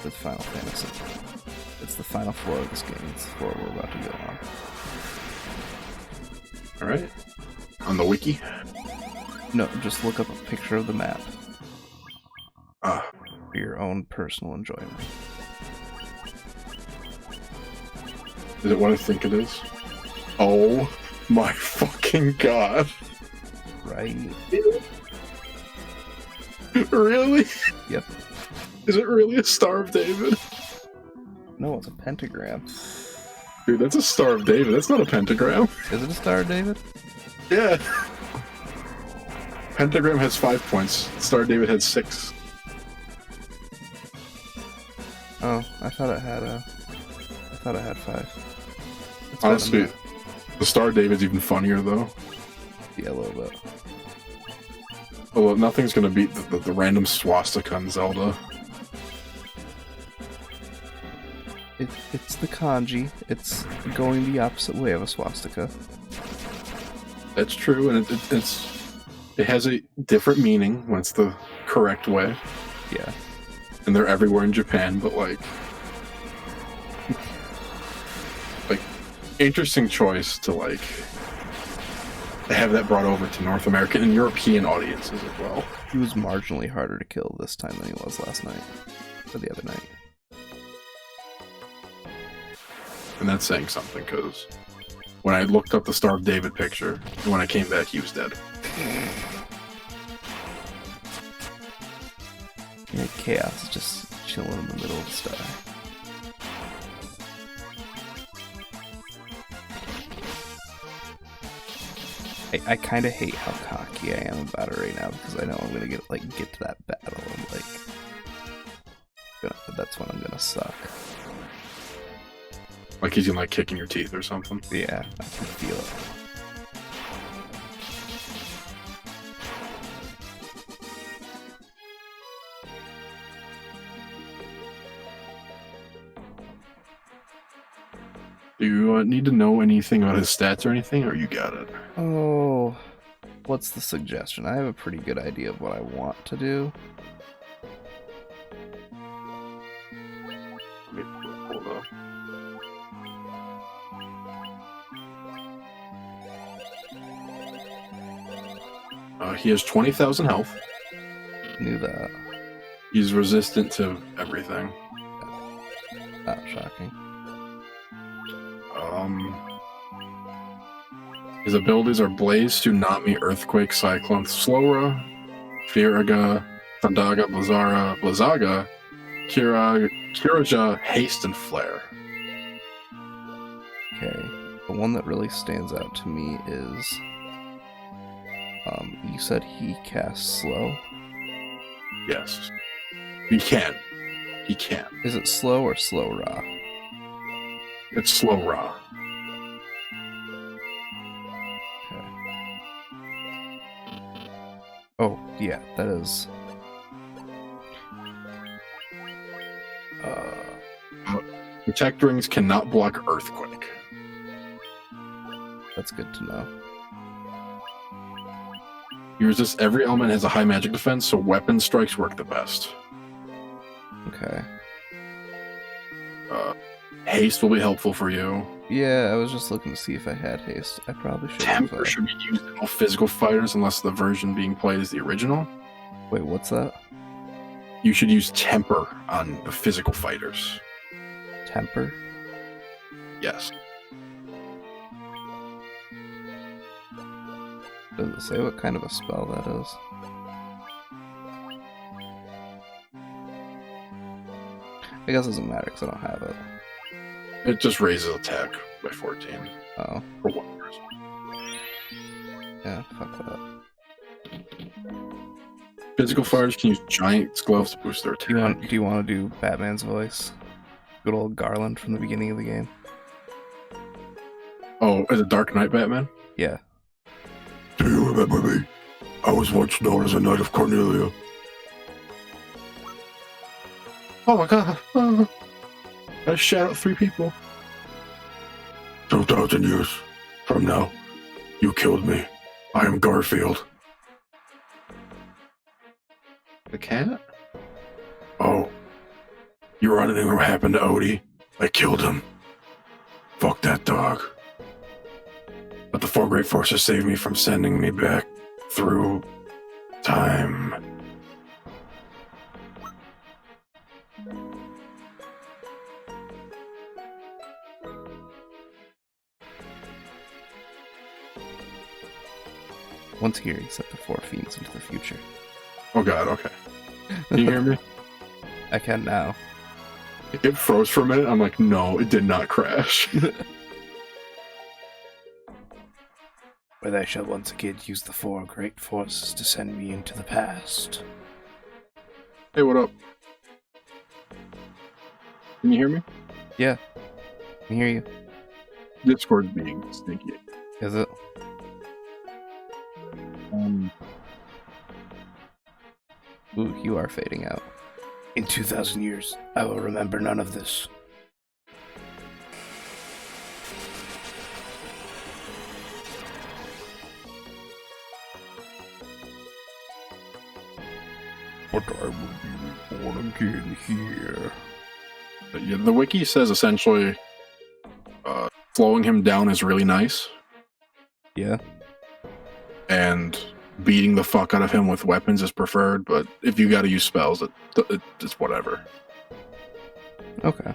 [SPEAKER 1] with Final Fantasy. It's the final floor of this game. It's the floor we're about to go on.
[SPEAKER 2] Alright. On the wiki?
[SPEAKER 1] No, just look up a picture of the map
[SPEAKER 2] Ah.
[SPEAKER 1] for your own personal enjoyment.
[SPEAKER 2] Is it what I think it is? Oh my fucking god.
[SPEAKER 1] Right?
[SPEAKER 2] Really?
[SPEAKER 1] Yep.
[SPEAKER 2] Is it really a Star of David?
[SPEAKER 1] No, it's a pentagram.
[SPEAKER 2] Dude, that's a Star of David. That's not a pentagram.
[SPEAKER 1] Is it a Star of David?
[SPEAKER 2] Yeah. Pentagram has 5 points. Star of David had 6.
[SPEAKER 1] Oh, I thought it had 5. It's
[SPEAKER 2] Honestly,
[SPEAKER 1] better
[SPEAKER 2] the Star of David's even funnier though.
[SPEAKER 1] than that. Yeah, a little bit.
[SPEAKER 2] Although nothing's gonna beat the random swastika in Zelda.
[SPEAKER 1] It's the kanji. It's going the opposite way of a swastika.
[SPEAKER 2] That's true, and it has a different meaning when it's the correct way.
[SPEAKER 1] Yeah.
[SPEAKER 2] And they're everywhere in Japan, but like interesting choice to like have that brought over to North American and European audiences as well.
[SPEAKER 1] He was marginally harder to kill this time than he was last night. Or the other night.
[SPEAKER 2] And that's saying something, because when I looked up the Star of David picture, and when I came back, he was dead.
[SPEAKER 1] Yeah, Chaos is just chilling in the middle of the star. I kind of hate how cocky I am about it right now because I know I'm gonna get to that battle and that's when I'm gonna suck.
[SPEAKER 2] Like he's in like kicking your teeth or something.
[SPEAKER 1] Yeah, I can feel it.
[SPEAKER 2] Do you need to know anything about his stats or anything, or you got it?
[SPEAKER 1] Oh, what's the suggestion? I have a pretty good idea of what I want to do.
[SPEAKER 2] Let me pull it up. He has 20,000 health.
[SPEAKER 1] Knew that.
[SPEAKER 2] He's resistant to everything.
[SPEAKER 1] Not shocking.
[SPEAKER 2] His abilities are Blaze, Tsunami, Earthquake, Cyclone, Slowra, Firaga, Thundaga, Blazaga, Kiraja, Haste, and Flare.
[SPEAKER 1] Okay, the one that really stands out to me is, you said he casts slow?
[SPEAKER 2] Yes. He can. He can.
[SPEAKER 1] Is it slow or slow raw?
[SPEAKER 2] It's Slow Raw.
[SPEAKER 1] Okay. Oh, yeah, that is...
[SPEAKER 2] Protect Rings cannot block Earthquake.
[SPEAKER 1] That's good to know.
[SPEAKER 2] He resists every element, has a high magic defense, so weapon strikes work the best.
[SPEAKER 1] Okay.
[SPEAKER 2] Haste will be helpful for you.
[SPEAKER 1] Yeah, I was just looking to see if I had haste. I probably should have.
[SPEAKER 2] Temper should be used in all physical fighters unless the version being played is the original.
[SPEAKER 1] Wait, what's that?
[SPEAKER 2] You should use Temper on the physical fighters.
[SPEAKER 1] Temper?
[SPEAKER 2] Yes.
[SPEAKER 1] Does it say what kind of a spell that is? I guess it doesn't matter because I don't have it.
[SPEAKER 2] It just raises attack by 14
[SPEAKER 1] Oh,
[SPEAKER 2] for one person.
[SPEAKER 1] yeah, fuck that.
[SPEAKER 2] Physical fighters can use giant gloves to boost their attack.
[SPEAKER 1] Do you want to do Batman's voice? Good old Garland from the beginning of the game.
[SPEAKER 2] Oh, is it Dark Knight Batman?
[SPEAKER 1] Yeah.
[SPEAKER 3] Do you remember me? I was once known as a Knight of Cornelia.
[SPEAKER 2] Oh my god. I shot out 3 people.
[SPEAKER 3] 2,000 years from now, you killed me. I am Garfield.
[SPEAKER 2] The cat?
[SPEAKER 3] Oh, you wondering what happened to Odie? I killed him. Fuck that dog. But the 4 great forces saved me from sending me back through time.
[SPEAKER 1] Once here, he sent the 4 fiends into the future.
[SPEAKER 2] Oh god, okay. Can you hear me?
[SPEAKER 1] I can now.
[SPEAKER 2] It froze for a minute. I'm like, no, it did not crash.
[SPEAKER 1] Where I shall once again use the 4 great forces to send me into the past.
[SPEAKER 2] Hey, what up? Can you hear me?
[SPEAKER 1] Yeah. I can hear you.
[SPEAKER 2] Discord's being sneaky.
[SPEAKER 1] Is it? Ooh, you are fading out. In 2,000 years, I will remember none of this. But I will be reborn again here.
[SPEAKER 2] But yeah, the wiki says essentially slowing him down is really nice,
[SPEAKER 1] Yeah?
[SPEAKER 2] and beating the fuck out of him with weapons is preferred, but if you gotta use spells, it's whatever.
[SPEAKER 1] Okay.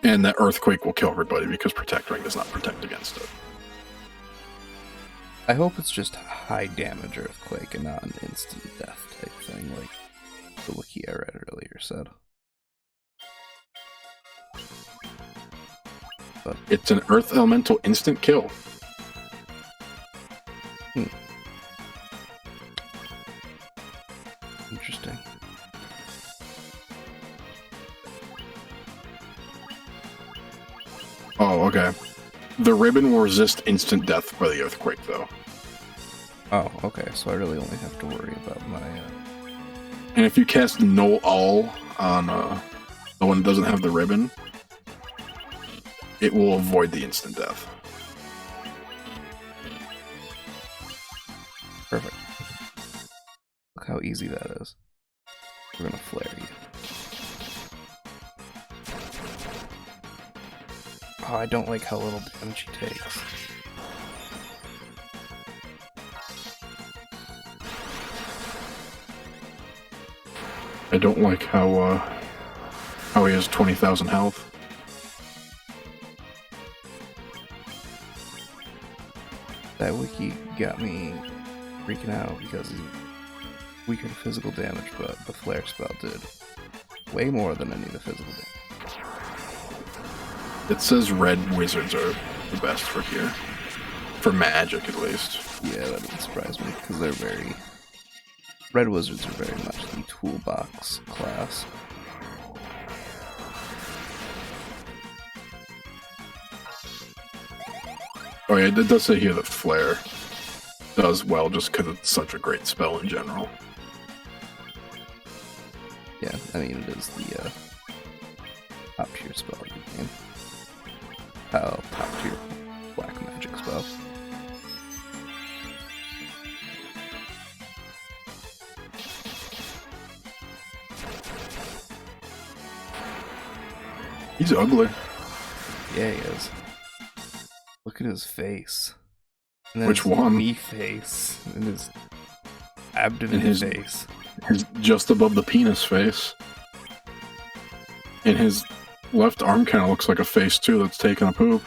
[SPEAKER 2] And that Earthquake will kill everybody because Protect Ring does not protect against it.
[SPEAKER 1] I hope it's just high damage earthquake and not an instant death type thing like the wiki I read earlier said. But
[SPEAKER 2] It's an Earth Elemental instant kill.
[SPEAKER 1] interesting.
[SPEAKER 2] Oh, okay. The ribbon will resist instant death by the Earthquake, though.
[SPEAKER 1] Oh, okay, so I really only have to worry about my
[SPEAKER 2] And if you cast Null All on the one that doesn't have the ribbon, it will avoid the instant death.
[SPEAKER 1] perfect. Look how easy that is. We're gonna flare you. Oh, I don't like how little damage he takes.
[SPEAKER 2] I don't like how he has 20,000 health.
[SPEAKER 1] That wiki got me freaking out because he's weaker to physical damage, but the flare spell did way more than any of the physical damage.
[SPEAKER 2] It says red wizards are the best for here. For magic, at least.
[SPEAKER 1] Yeah, that doesn't surprise me, because they're very... Red wizards are very much the toolbox class.
[SPEAKER 2] Oh yeah, it does say here that Flare does well just because it's such a great spell in general.
[SPEAKER 1] Yeah, I mean, it is the top tier spell of the game. Top tier black magic spell.
[SPEAKER 2] He's ugly.
[SPEAKER 1] Yeah, he is. Look at his face. And then
[SPEAKER 2] Which
[SPEAKER 1] his
[SPEAKER 2] one?
[SPEAKER 1] knee face. And his abdomen
[SPEAKER 2] And his-
[SPEAKER 1] face.
[SPEAKER 2] His just above the penis face. And his left arm kind of looks like a face too that's taking a poop.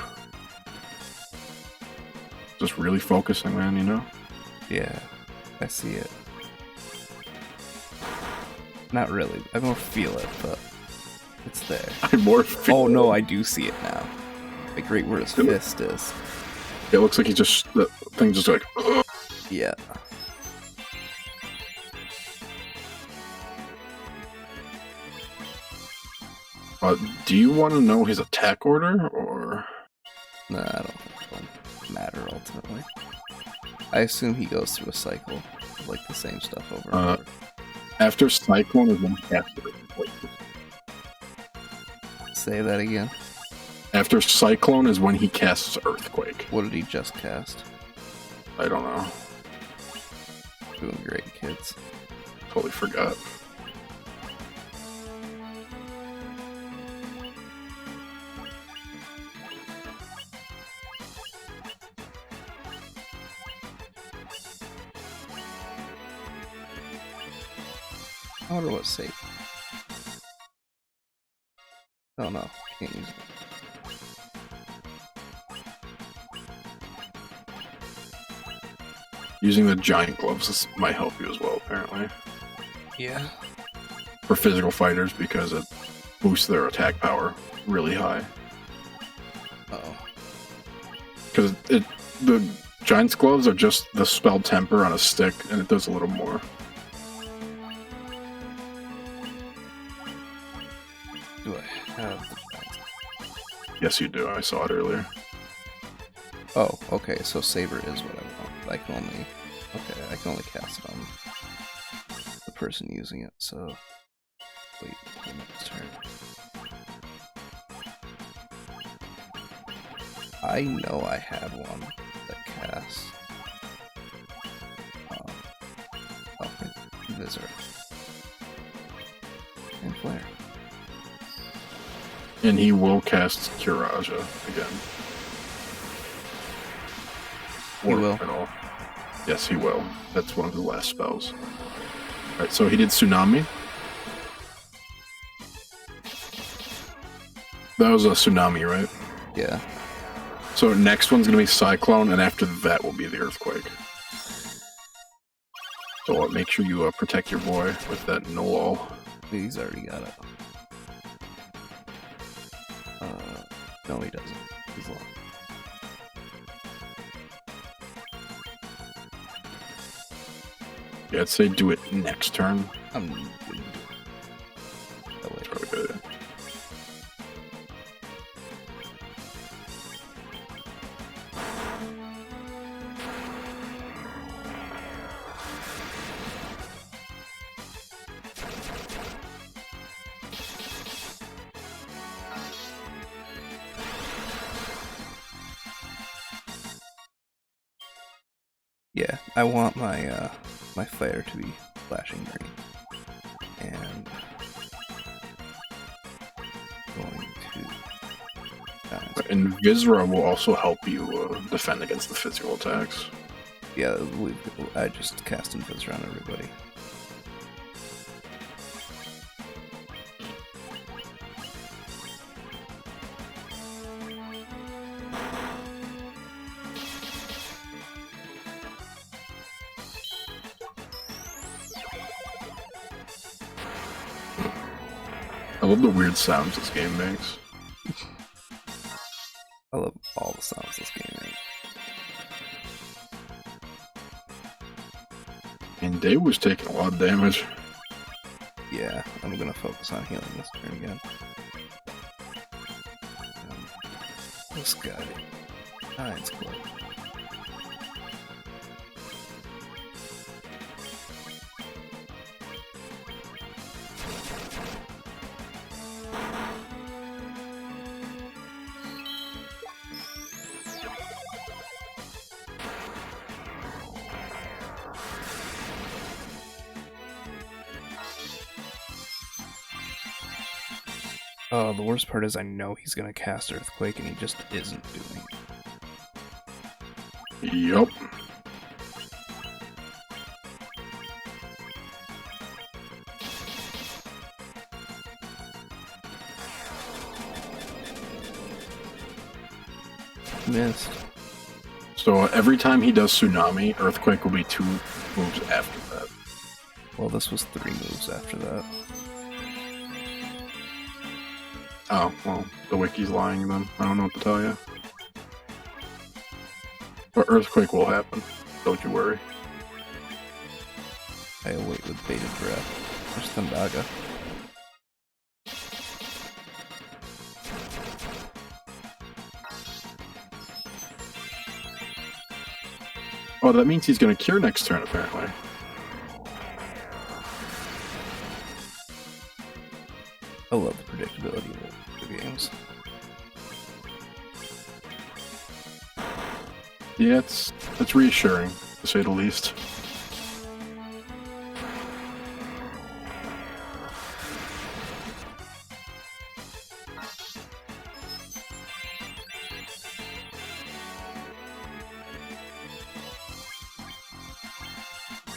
[SPEAKER 2] Just really focusing, man, you know?
[SPEAKER 1] Yeah, I see it. Not really. I don't feel it, but it's there.
[SPEAKER 2] I more feel
[SPEAKER 1] Oh no, I do see it now. Like right where his fist is.
[SPEAKER 2] It looks like he just, the thing just like, ugh.
[SPEAKER 1] Yeah.
[SPEAKER 2] Do you want to know his attack order, or?
[SPEAKER 1] Nah, I don't think it'll matter ultimately. I assume he goes through a cycle of like the same stuff over and over.
[SPEAKER 2] After Cyclone is when he casts Earthquake.
[SPEAKER 1] Say that again.
[SPEAKER 2] After Cyclone is when he casts Earthquake.
[SPEAKER 1] What did he just cast?
[SPEAKER 2] I don't know.
[SPEAKER 1] Doing great, kids.
[SPEAKER 2] Totally forgot.
[SPEAKER 1] I wonder what's safe. Oh no, can't use it.
[SPEAKER 2] Using the giant gloves might help you as well, apparently.
[SPEAKER 1] Yeah.
[SPEAKER 2] For physical fighters, because it boosts their attack power really high.
[SPEAKER 1] Uh-oh.
[SPEAKER 2] Because the giant's gloves are just the spell temper on a stick, and it does a little more.
[SPEAKER 1] Do I have the...
[SPEAKER 2] Yes, you do. I saw it earlier.
[SPEAKER 1] Oh, okay, so Saber is what I want. I can only... Okay, I can only cast it on the person using it, so... Wait for the next turn. I know I had one that casts... Visor. And Flare.
[SPEAKER 2] And he will cast Kiraja again.
[SPEAKER 1] He will.
[SPEAKER 2] At all. Yes, he will. That's one of his last spells. Alright, so he did Tsunami. That was a Tsunami, right?
[SPEAKER 1] Yeah.
[SPEAKER 2] So next one's gonna be Cyclone, and after that will be the Earthquake. So make sure you protect your boy with that no-all.
[SPEAKER 1] He's already got it. No, he doesn't. He's low.
[SPEAKER 2] Yeah, I'd say do it next turn.
[SPEAKER 1] I'm gonna do it. That way.
[SPEAKER 2] Probably good.
[SPEAKER 1] Yeah, I want my my fire to be flashing green, and going to.
[SPEAKER 2] And Visra will also help you defend against the physical attacks.
[SPEAKER 1] Yeah, I just cast Invis around everybody.
[SPEAKER 2] I love the weird sounds this game makes.
[SPEAKER 1] I love all the sounds this game makes.
[SPEAKER 2] And Dave was taking a lot of damage.
[SPEAKER 1] Yeah, I'm gonna focus on healing this turn again. This guy. It's close. Oh, the worst part is I know he's gonna cast Earthquake and he just isn't doing it.
[SPEAKER 2] Yup.
[SPEAKER 1] Missed.
[SPEAKER 2] So every time he does Tsunami, Earthquake will be 2 moves after that.
[SPEAKER 1] Well, this was 3 moves after that.
[SPEAKER 2] Oh, well, the wiki's lying then. I don't know what to tell you. But Earthquake will happen. Don't you worry.
[SPEAKER 1] I await with bated breath. There's Thundaga.
[SPEAKER 2] Oh, that means he's going to cure next turn, apparently.
[SPEAKER 1] I love the predictability of the games.
[SPEAKER 2] Yeah, it's reassuring, to say the least.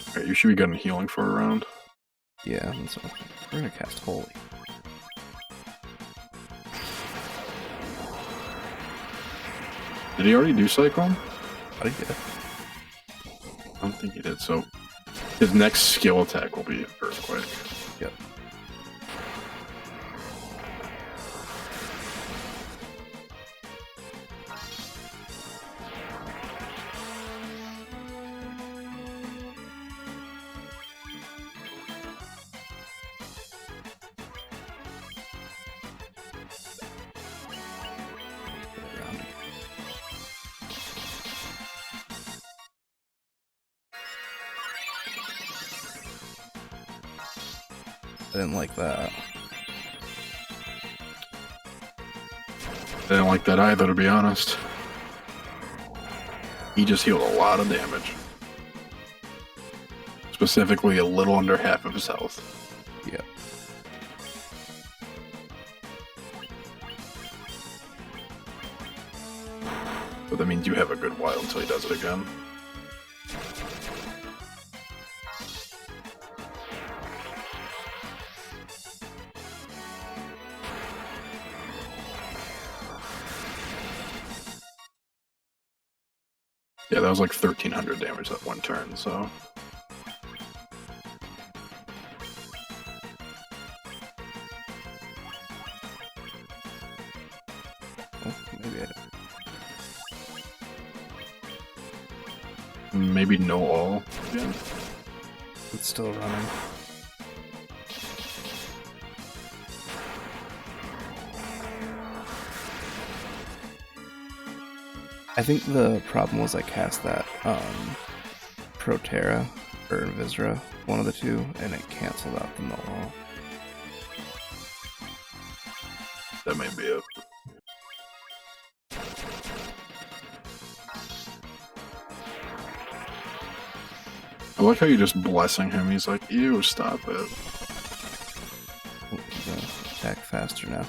[SPEAKER 2] Alright, you should be getting healing for a round.
[SPEAKER 1] Yeah, and so we're gonna cast Holy.
[SPEAKER 2] Did he already do Cyclone?
[SPEAKER 1] How did you get it?
[SPEAKER 2] I don't think he did, so his next skill attack will be Earthquake.
[SPEAKER 1] Yep. I didn't like that.
[SPEAKER 2] I didn't like that either, to be honest. He just healed a lot of damage. Specifically, a little under half of his health.
[SPEAKER 1] Yep.
[SPEAKER 2] But that means you have a good while until he does it again. Yeah, that was like 1,300 damage that one turn, so...
[SPEAKER 1] Oh, maybe I did.
[SPEAKER 2] Maybe no all again.
[SPEAKER 1] It's still running. I think the problem was I cast that Proterra or Visra, one of the two, and it canceled out the null all.
[SPEAKER 2] That may be it. I like how you're just blessing him. He's like, ew, stop it.
[SPEAKER 1] Oh, he's gonna attack faster now.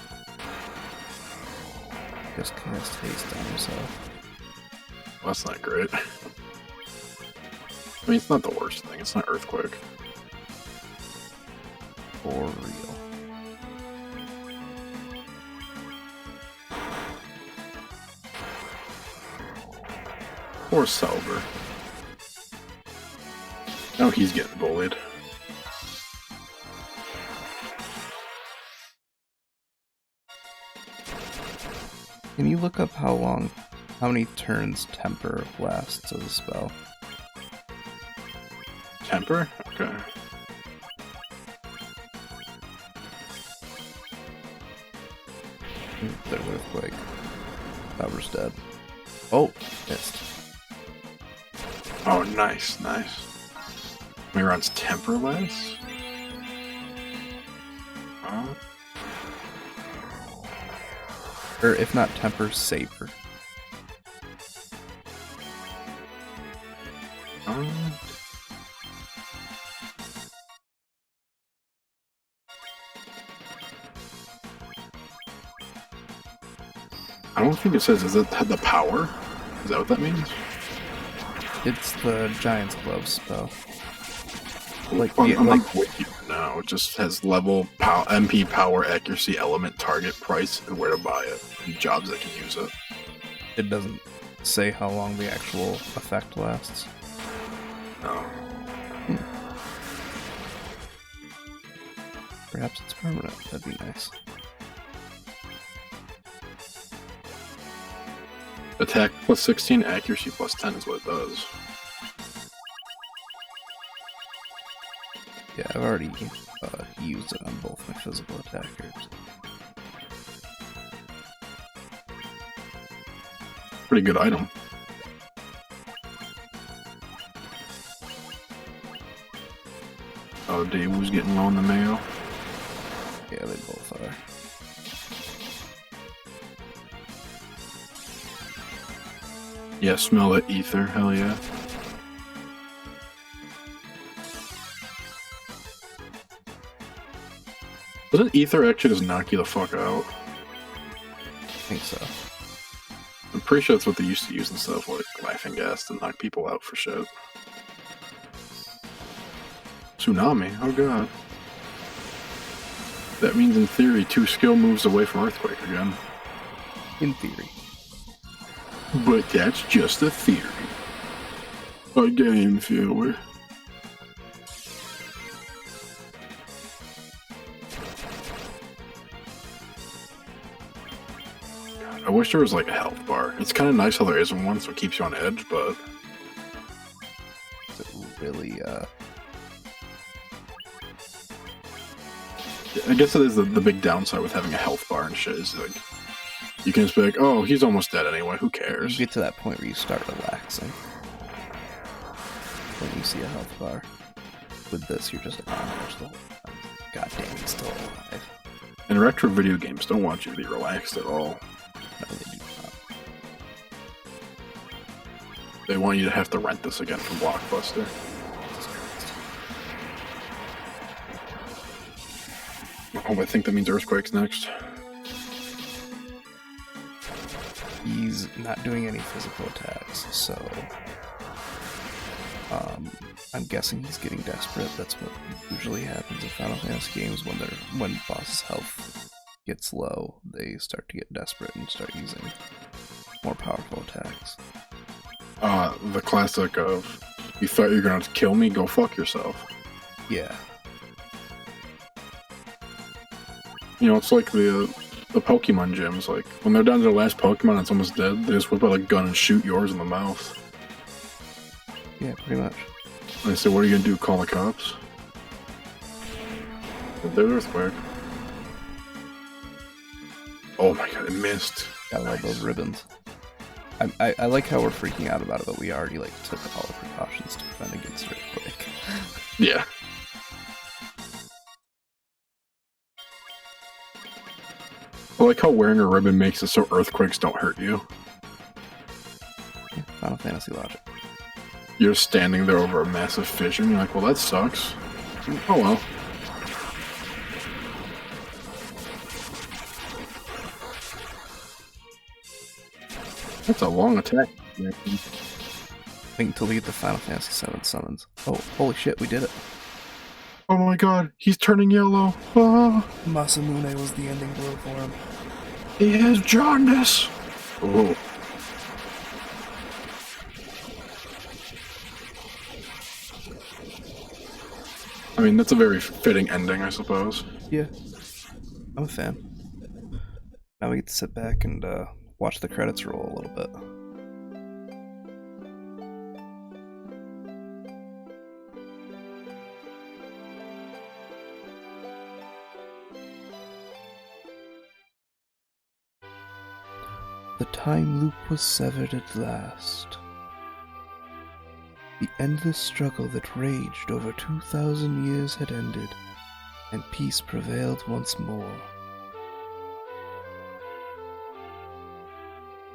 [SPEAKER 1] Just cast haste on himself.
[SPEAKER 2] Well, that's not great. I mean, it's not the worst thing. It's not Earthquake.
[SPEAKER 1] For real.
[SPEAKER 2] Or Salver. Now he's getting bullied.
[SPEAKER 1] Can you look up how many turns Temper lasts as a spell?
[SPEAKER 2] Temper? Okay.
[SPEAKER 1] They're Earthquake. Power's dead. Oh, missed.
[SPEAKER 2] Oh, nice, nice. He runs Temper less?
[SPEAKER 1] Or if not Temper, Saber.
[SPEAKER 2] I don't think it says, is it the power? Is that what that means?
[SPEAKER 1] It's the Giant's Glove spell. Like,
[SPEAKER 2] I'm
[SPEAKER 1] yeah, like
[SPEAKER 2] not with you now. It just has level, MP, power, accuracy, element, target, price, and where to buy it, and jobs that can use it.
[SPEAKER 1] It doesn't say how long the actual effect lasts.
[SPEAKER 2] No.
[SPEAKER 1] Perhaps it's permanent. That'd be nice.
[SPEAKER 2] Attack plus 16, accuracy plus 10 is what it does.
[SPEAKER 1] Yeah, I've already used it on both my physical attackers.
[SPEAKER 2] Pretty good item. Oh, Daewoo's getting low in the mail.
[SPEAKER 1] Yeah, they both are.
[SPEAKER 2] Yeah, smell that ether, hell yeah. Doesn't ether actually just knock you the fuck out?
[SPEAKER 1] I think so.
[SPEAKER 2] I'm pretty sure that's what they used to use instead of like laughing gas to knock people out for shit. Tsunami, oh god. That means in theory 2 skill moves away from Earthquake again.
[SPEAKER 1] In theory.
[SPEAKER 2] But that's just a theory. A game theory. I wish there was like a health bar. It's kind of nice how there isn't one, so it keeps you on edge, but...
[SPEAKER 1] Is it really,
[SPEAKER 2] I guess it is the big downside with having a health bar and shit, is like... You can just be like, oh, he's almost dead anyway, who
[SPEAKER 1] You
[SPEAKER 2] cares?
[SPEAKER 1] get to that point where you start relaxing. When you see a health bar. With this, you're just on edge the whole time. God damn, he's still alive.
[SPEAKER 2] And retro video games don't want you to be relaxed at all.
[SPEAKER 1] No, they do not.
[SPEAKER 2] They want you to have to rent this again from Blockbuster.
[SPEAKER 1] Jesus Christ.
[SPEAKER 2] Oh, I think that means Earthquake's next.
[SPEAKER 1] He's not doing any physical attacks, so... I'm guessing he's getting desperate. That's what usually happens in Final Fantasy games when boss health gets low, they start to get desperate and start using more powerful attacks.
[SPEAKER 2] The classic of, you thought you were gonna kill me, go fuck yourself.
[SPEAKER 1] Yeah.
[SPEAKER 2] You know, it's like the Pokemon gyms, like, when they're down to their last Pokemon and it's almost dead, they just whip out a gun and shoot yours in the mouth.
[SPEAKER 1] Yeah, pretty much.
[SPEAKER 2] And they say, what are you gonna do, call the cops? There's Earthquake. Oh my god, it missed.
[SPEAKER 1] Gotta love those ribbons. I like how we're freaking out about it, but we already like took all the precautions to defend against Earthquake.
[SPEAKER 2] Yeah. I like how wearing a ribbon makes it so earthquakes don't hurt you.
[SPEAKER 1] Yeah, Final Fantasy logic.
[SPEAKER 2] You're standing there over a massive fissure and you're like, well, that sucks. Oh well. That's a long attack.
[SPEAKER 1] Wait until we get the Final Fantasy VII summons. Oh, holy shit, we did it.
[SPEAKER 2] Oh my god, he's turning yellow. Ah,
[SPEAKER 1] Masamune was the ending blow for him.
[SPEAKER 2] he has jaundice. Oh. I mean, that's a very fitting ending, I suppose.
[SPEAKER 1] Yeah. I'm a fan. Now we get to sit back and watch the credits roll a little bit. The time loop was severed at last. The endless struggle that raged over 2,000 years had ended, and peace prevailed once more.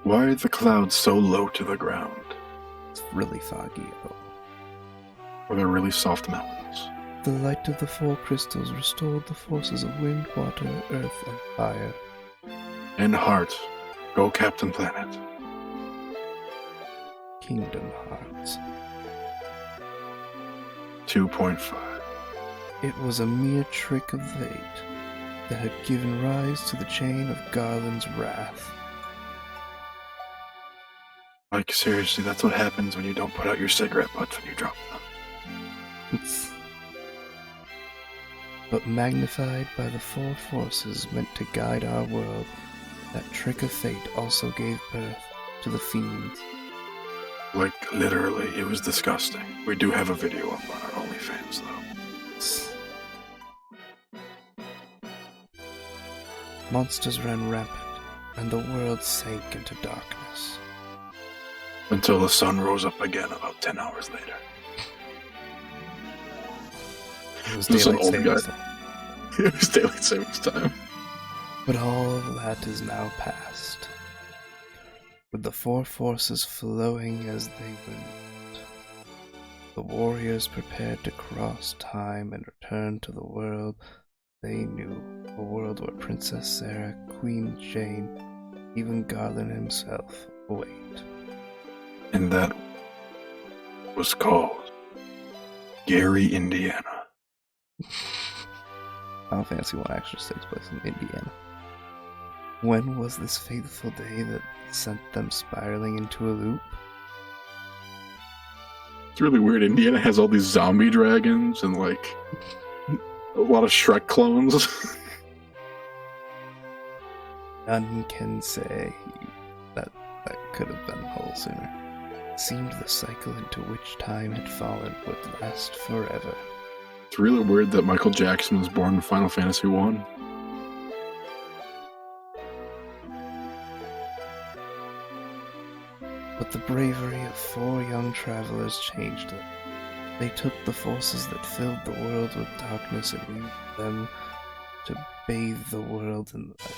[SPEAKER 2] Why are the clouds so low to the ground?
[SPEAKER 1] It's really foggy out.
[SPEAKER 2] Are there really soft mountains?
[SPEAKER 1] The light of the four crystals restored the forces of wind, water, earth, and fire.
[SPEAKER 2] And heart. Go Captain Planet.
[SPEAKER 1] Kingdom Hearts.
[SPEAKER 2] 2.5.
[SPEAKER 1] It was a mere trick of fate that had given rise to the chain of Garland's wrath.
[SPEAKER 2] Like, seriously, that's what happens when you don't put out your cigarette butts when you drop them.
[SPEAKER 1] But magnified by the four forces meant to guide our world, that trick of fate also gave birth to the fiends.
[SPEAKER 2] Like, literally, it was disgusting. We do have a video up on our OnlyFans, though.
[SPEAKER 1] Monsters ran rampant, and the world sank into darkness.
[SPEAKER 2] Until the sun rose up again about 10 hours later.
[SPEAKER 1] It was
[SPEAKER 2] This is an
[SPEAKER 1] daylight
[SPEAKER 2] old
[SPEAKER 1] savings
[SPEAKER 2] guy.
[SPEAKER 1] time.
[SPEAKER 2] It was daylight savings time.
[SPEAKER 1] But all of that is now past. With the four forces flowing as they went, the warriors prepared to cross time and return to the world they knew, a world where Princess Sarah, Queen Jane, even Garland himself await.
[SPEAKER 2] And that was called Gary, Indiana.
[SPEAKER 1] Final Fantasy 1 actually takes place in Indiana. When was this fateful day that sent them spiraling into a loop?
[SPEAKER 2] It's really weird. Indiana has all these zombie dragons and, like, a lot of Shrek clones.
[SPEAKER 1] None can say that could have been a whole sooner. It seemed the cycle into which time had fallen would last forever.
[SPEAKER 2] It's really weird that Michael Jackson was born in Final Fantasy 1.
[SPEAKER 1] But the bravery of four young travelers changed it. They took the forces that filled the world with darkness and used them to bathe the world in light.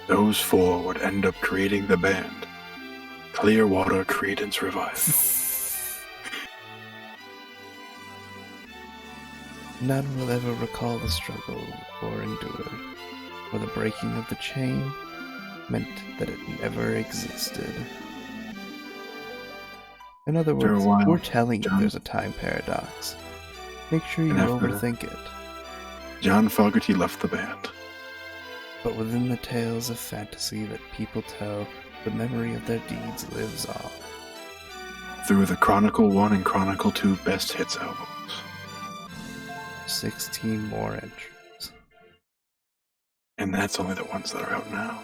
[SPEAKER 2] Those four would end up creating the band Clearwater Creedence Revival.
[SPEAKER 1] None will ever recall the struggle or endured, for the breaking of the chain meant that it never existed. In other
[SPEAKER 2] For a
[SPEAKER 1] words,
[SPEAKER 2] while,
[SPEAKER 1] we're telling you
[SPEAKER 2] John-
[SPEAKER 1] there's a time paradox. Make sure you
[SPEAKER 2] And after-
[SPEAKER 1] overthink it.
[SPEAKER 2] John Fogerty left the band.
[SPEAKER 1] But within the tales of fantasy that people tell, the memory of their deeds lives on.
[SPEAKER 2] Through the Chronicle 1 and Chronicle 2 Best Hits albums.
[SPEAKER 1] 16 more entries.
[SPEAKER 2] And that's only the ones that are out now.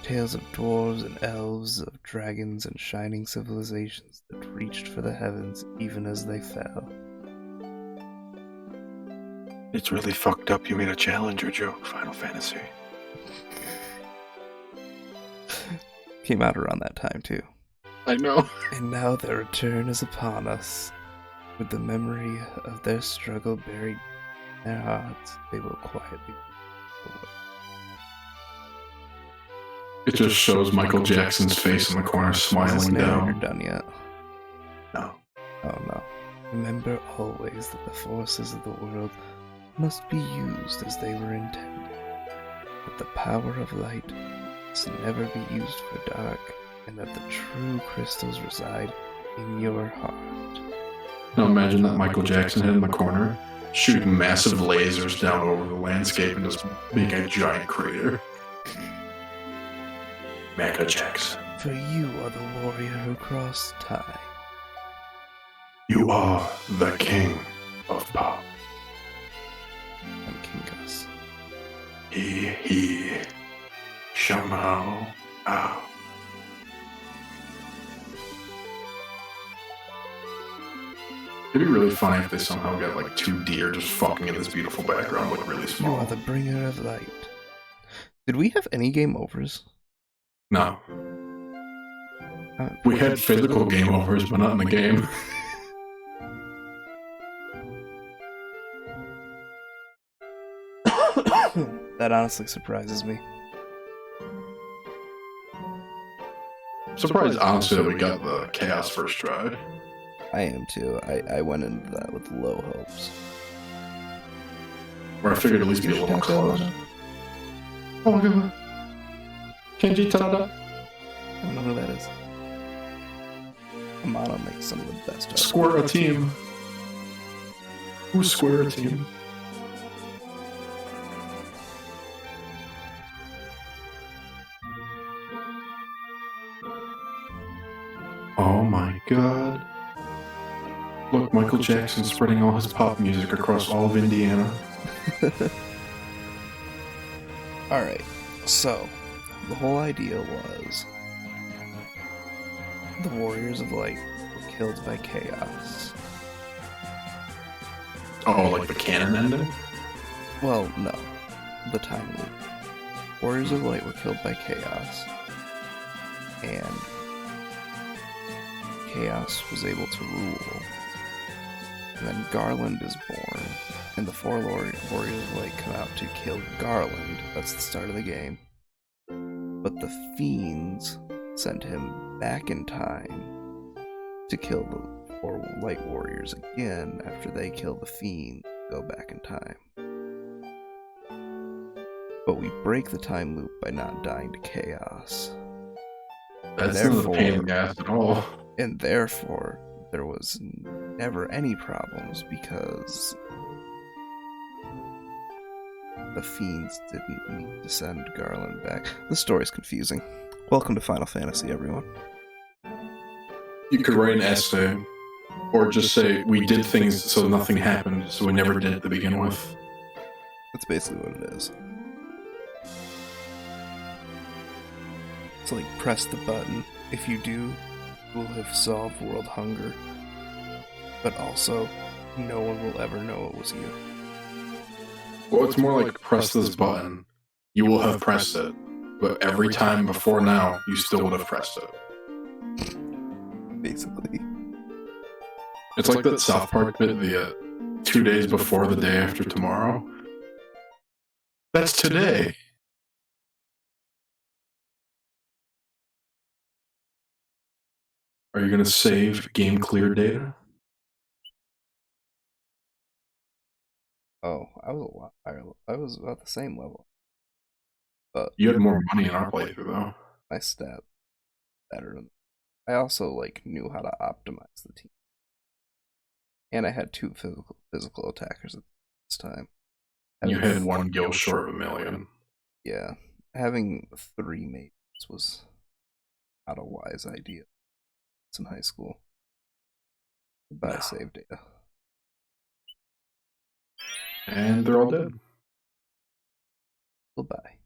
[SPEAKER 1] Tales of dwarves and elves, of dragons and shining civilizations that reached for the heavens even as they fell.
[SPEAKER 2] It's really fucked up you made a Challenger joke, Final Fantasy.
[SPEAKER 1] Came out around that time too.
[SPEAKER 2] I know.
[SPEAKER 1] And now their return is upon us. With the memory of their struggle buried in their hearts, they will quietly away.
[SPEAKER 3] It just shows Michael Jackson's face in the corner
[SPEAKER 1] Is this
[SPEAKER 3] smiling
[SPEAKER 1] narrator
[SPEAKER 3] down.
[SPEAKER 1] done yet?
[SPEAKER 2] No.
[SPEAKER 1] Oh no. Remember always that the forces of the world must be used as they were intended. That the power of light must never be used for dark, and that the true crystals reside in your heart.
[SPEAKER 3] Now imagine that Michael Jackson head in the corner, shooting massive lasers down over the landscape and just making a giant crater. Michael Jackson.
[SPEAKER 1] For you are the warrior who crossed time.
[SPEAKER 3] You are the king of pop.
[SPEAKER 1] I'm King Gus.
[SPEAKER 3] He, somehow, ow. It'd be really funny if they somehow got like two deer just fucking in this beautiful background, but really
[SPEAKER 1] You
[SPEAKER 3] small.
[SPEAKER 1] are the bringer of light. Did we have any game overs?
[SPEAKER 3] No. We had physical game overs, but not in the game.
[SPEAKER 1] That honestly surprises me.
[SPEAKER 3] I'm surprised, honestly, that we got the Chaos first try.
[SPEAKER 1] I am too. I went into that with low hopes.
[SPEAKER 3] Or I figured at least be a little close. Oh my god. Kenji Tada.
[SPEAKER 1] I don't know who that is. Amano makes some of the best art.
[SPEAKER 3] Square a team. Who's Square a team? Oh my god. Look, Michael Jackson spreading all his pop music across all of Indiana.
[SPEAKER 1] Alright, so the whole idea was the Warriors of Light were killed by chaos.
[SPEAKER 2] Oh, like the canon ending?
[SPEAKER 1] Well, no. The time loop. Warriors of Light were killed by chaos. And chaos was able to rule. And then Garland is born. And the four Warriors of Light come out to kill Garland. That's the start of the game. But the Fiends sent him back in time to kill the four Light Warriors again after they kill the Fiends. Go back in time. But we break the time loop by not dying to chaos.
[SPEAKER 3] That's not a pain in the ass at all.
[SPEAKER 1] And therefore, there was never any problems because the Fiends didn't need to send Garland back. The story's confusing. Welcome to Final Fantasy, everyone.
[SPEAKER 3] You could write an essay, or just say, we did things so nothing happened, so we never did to begin with.
[SPEAKER 1] That's basically what it is. It's like, press the button. If you do, we'll have solved world hunger. But also, no one will ever know it was you.
[SPEAKER 3] Well, it's more like, press this button. You will have pressed it. But every time before now, you still would have pressed it.
[SPEAKER 1] Basically.
[SPEAKER 3] It's like that South Park bit, the 2 days before the day after tomorrow. That's today. Are you going to save game clear data?
[SPEAKER 1] Oh, I was a lot higher. I was about the same level. But
[SPEAKER 3] You had more money in our playthrough, though.
[SPEAKER 1] my stat better than I also knew how to optimize the team. And I had two physical attackers at this time.
[SPEAKER 3] You had one gil short of a million.
[SPEAKER 1] Yeah. Having 3 mates was not a wise idea. It's in high school. Goodbye, save data.
[SPEAKER 3] And they're all dead.
[SPEAKER 1] Goodbye.